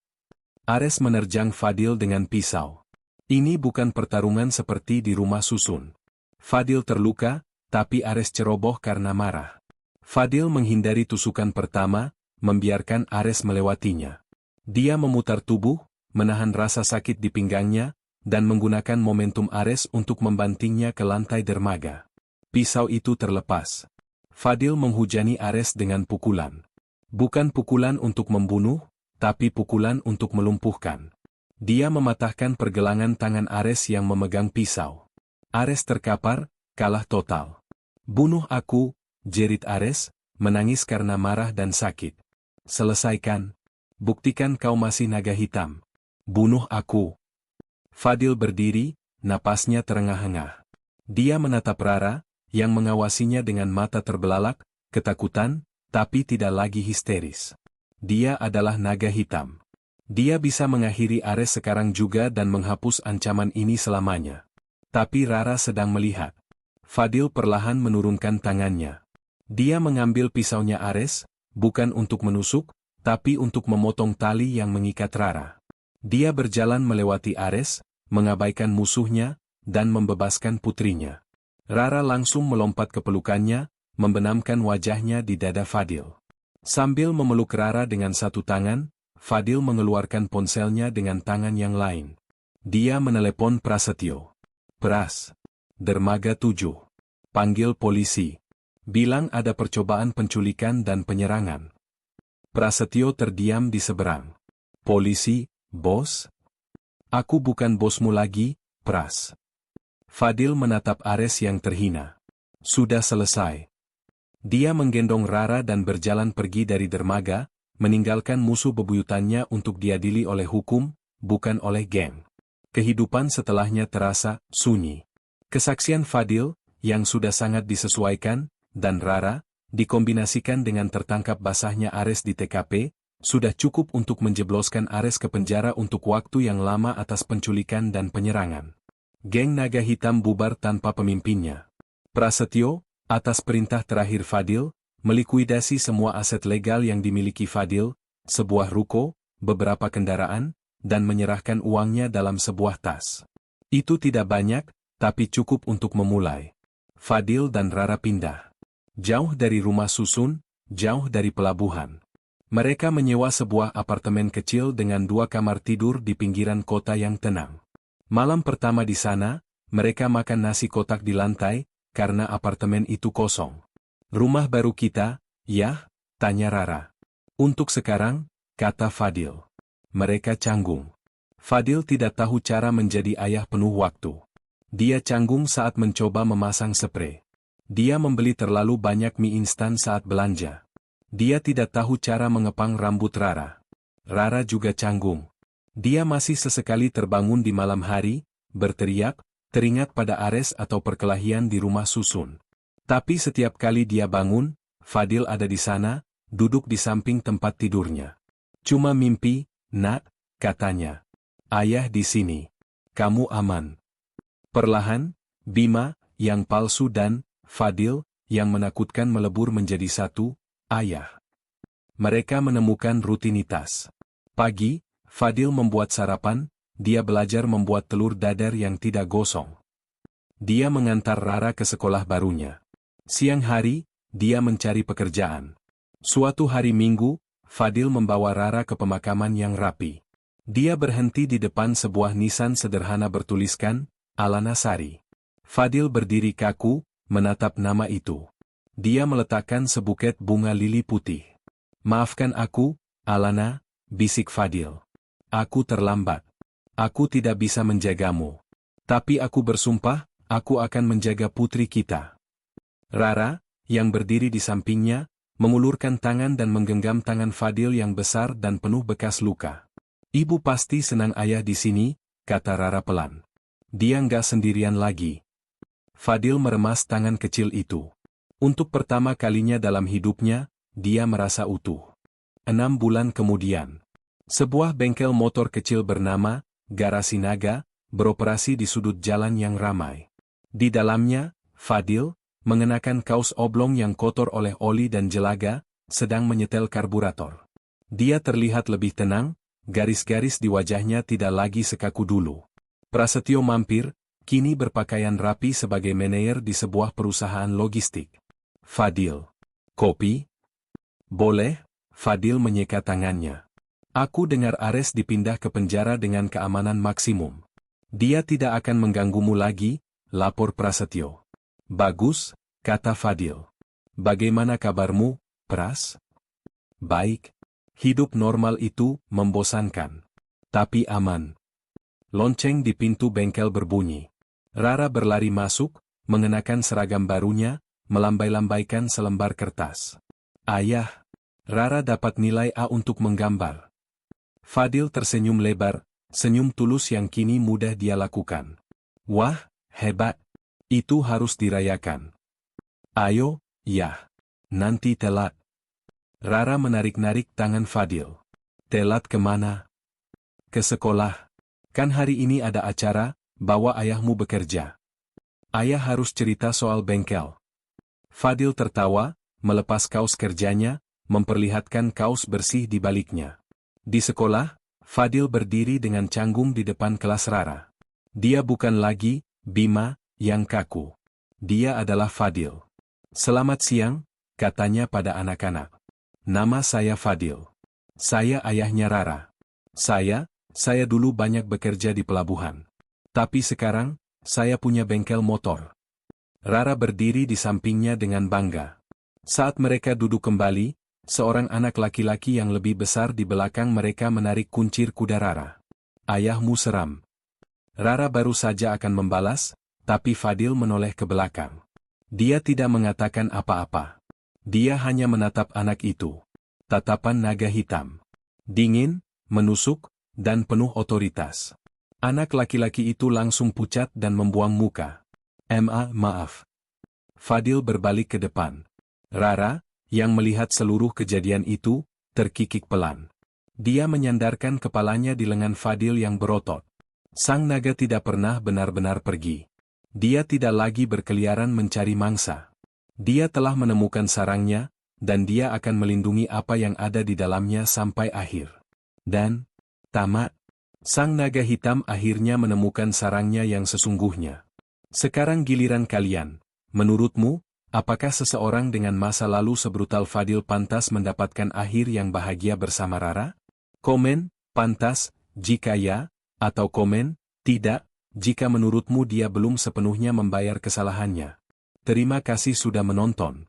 Speaker 1: Ares menerjang Fadil dengan pisau. Ini bukan pertarungan seperti di rumah susun. Fadil terluka, tapi Ares ceroboh karena marah. Fadil menghindari tusukan pertama, membiarkan Ares melewatinya. Dia memutar tubuh, menahan rasa sakit di pinggangnya, dan menggunakan momentum Ares untuk membantingnya ke lantai dermaga. Pisau itu terlepas. Fadil menghujani Ares dengan pukulan. Bukan pukulan untuk membunuh, tapi pukulan untuk melumpuhkan. Dia mematahkan pergelangan tangan Ares yang memegang pisau. Ares terkapar, kalah total. Bunuh aku, jerit Ares, menangis karena marah dan sakit. Selesaikan. Buktikan kau masih naga hitam. Bunuh aku. Fadil berdiri, napasnya terengah-engah. Dia menatap Rara, yang mengawasinya dengan mata terbelalak, ketakutan, tapi tidak lagi histeris. Dia adalah naga hitam. Dia bisa mengakhiri Ares sekarang juga dan menghapus ancaman ini selamanya. Tapi Rara sedang melihat. Fadil perlahan menurunkan tangannya. Dia mengambil pisaunya Ares, bukan untuk menusuk, tapi untuk memotong tali yang mengikat Rara. Dia berjalan melewati Ares, mengabaikan musuhnya, dan membebaskan putrinya. Rara langsung melompat ke pelukannya, membenamkan wajahnya di dada Fadil. Sambil memeluk Rara dengan satu tangan, Fadil mengeluarkan ponselnya dengan tangan yang lain. Dia menelepon Prasetyo. Pras. Dermaga 7. Panggil polisi. Bilang ada percobaan penculikan dan penyerangan. Prasetyo terdiam di seberang. Polisi, bos? Aku bukan bosmu lagi, Pras. Fadil menatap Ares yang terhina. Sudah selesai. Dia menggendong Rara dan berjalan pergi dari dermaga, meninggalkan musuh bebuyutannya untuk diadili oleh hukum, bukan oleh geng. Kehidupan setelahnya terasa sunyi. Kesaksian Fadil, yang sudah sangat disesuaikan, dan Rara, dikombinasikan dengan tertangkap basahnya Ares di TKP, sudah cukup untuk menjebloskan Ares ke penjara untuk waktu yang lama atas penculikan dan penyerangan. Geng Naga Hitam bubar tanpa pemimpinnya. Prasetyo, atas perintah terakhir Fadil, melikuidasi semua aset legal yang dimiliki Fadil, sebuah ruko, beberapa kendaraan, dan menyerahkan uangnya dalam sebuah tas. Itu tidak banyak, tapi cukup untuk memulai. Fadil dan Rara pindah. Jauh dari rumah susun, jauh dari pelabuhan. Mereka menyewa sebuah apartemen kecil dengan 2 kamar tidur di pinggiran kota yang tenang. Malam pertama di sana, mereka makan nasi kotak di lantai, karena apartemen itu kosong. Rumah baru kita, ya? Tanya Rara. Untuk sekarang, kata Fadil. Mereka canggung. Fadil tidak tahu cara menjadi ayah penuh waktu. Dia canggung saat mencoba memasang spray. Dia membeli terlalu banyak mie instan saat belanja. Dia tidak tahu cara mengepang rambut Rara. Rara juga canggung. Dia masih sesekali terbangun di malam hari, berteriak, teringat pada Ares atau perkelahian di rumah susun. Tapi setiap kali dia bangun, Fadil ada di sana, duduk di samping tempat tidurnya. Cuma mimpi, nak, katanya. Ayah di sini. Kamu aman. Perlahan, Bima, yang palsu dan Fadil, yang menakutkan melebur menjadi satu, ayah. Mereka menemukan rutinitas. Pagi, Fadil membuat sarapan, dia belajar membuat telur dadar yang tidak gosong. Dia mengantar Rara ke sekolah barunya. Siang hari, dia mencari pekerjaan. Suatu hari Minggu, Fadil membawa Rara ke pemakaman yang rapi. Dia berhenti di depan sebuah nisan sederhana bertuliskan, Alana Sari. Fadil berdiri kaku, menatap nama itu. Dia meletakkan sebuket bunga lili putih. Maafkan aku, Alana, bisik Fadil. Aku terlambat. Aku tidak bisa menjagamu. Tapi aku bersumpah, aku akan menjaga putri kita. Rara, yang berdiri di sampingnya, mengulurkan tangan dan menggenggam tangan Fadil yang besar dan penuh bekas luka. Ibu pasti senang ayah di sini, kata Rara pelan. Dia nggak sendirian lagi. Fadil meremas tangan kecil itu. Untuk pertama kalinya dalam hidupnya, dia merasa utuh. 6 bulan kemudian. Sebuah bengkel motor kecil bernama Garasi Naga beroperasi di sudut jalan yang ramai. Di dalamnya, Fadil, mengenakan kaos oblong yang kotor oleh oli dan jelaga, sedang menyetel karburator. Dia terlihat lebih tenang, garis-garis di wajahnya tidak lagi sekaku dulu. Prasetyo mampir, kini berpakaian rapi sebagai manajer di sebuah perusahaan logistik. Fadil. Kopi? Boleh, Fadil menyeka tangannya. Aku dengar Ares dipindah ke penjara dengan keamanan maksimum. Dia tidak akan mengganggumu lagi, lapor Prasetyo. Bagus, kata Fadil. Bagaimana kabarmu, Pras? Baik. Hidup normal itu membosankan. Tapi aman. Lonceng di pintu bengkel berbunyi. Rara berlari masuk, mengenakan seragam barunya, melambai-lambaikan selembar kertas. Ayah. Rara dapat nilai A untuk menggambar. Fadil tersenyum lebar, senyum tulus yang kini mudah dia lakukan. Wah, hebat. Itu harus dirayakan. Ayo, ya. Nanti telat. Rara menarik-narik tangan Fadil. Telat kemana? Ke sekolah. Kan hari ini ada acara, bawa ayahmu bekerja. Ayah harus cerita soal bengkel. Fadil tertawa, melepas kaos kerjanya, memperlihatkan kaos bersih di baliknya. Di sekolah, Fadil berdiri dengan canggung di depan kelas Rara. Dia bukan lagi Bima yang kaku. Dia adalah Fadil. Selamat siang, katanya pada anak-anak. Nama saya Fadil. Saya ayahnya Rara. Saya dulu banyak bekerja di pelabuhan. Tapi sekarang, saya punya bengkel motor. Rara berdiri di sampingnya dengan bangga. Saat mereka duduk kembali, seorang anak laki-laki yang lebih besar di belakang mereka menarik kuncir kuda Rara. Ayahmu seram. Rara baru saja akan membalas, tapi Fadil menoleh ke belakang. Dia tidak mengatakan apa-apa. Dia hanya menatap anak itu. Tatapan naga hitam. Dingin, menusuk, dan penuh otoritas. Anak laki-laki itu langsung pucat dan membuang muka. Maaf. Fadil berbalik ke depan. Rara, yang melihat seluruh kejadian itu, terkikik pelan. Dia menyandarkan kepalanya di lengan Fadil yang berotot. Sang naga tidak pernah benar-benar pergi. Dia tidak lagi berkeliaran mencari mangsa. Dia telah menemukan sarangnya, dan dia akan melindungi apa yang ada di dalamnya sampai akhir. Dan, tamat. Sang naga hitam akhirnya menemukan sarangnya yang sesungguhnya. Sekarang giliran kalian. Menurutmu, apakah seseorang dengan masa lalu sebrutal Fadil pantas mendapatkan akhir yang bahagia bersama Rara? Komen, pantas, jika ya, atau komen, tidak, jika menurutmu dia belum sepenuhnya membayar kesalahannya. Terima kasih sudah menonton.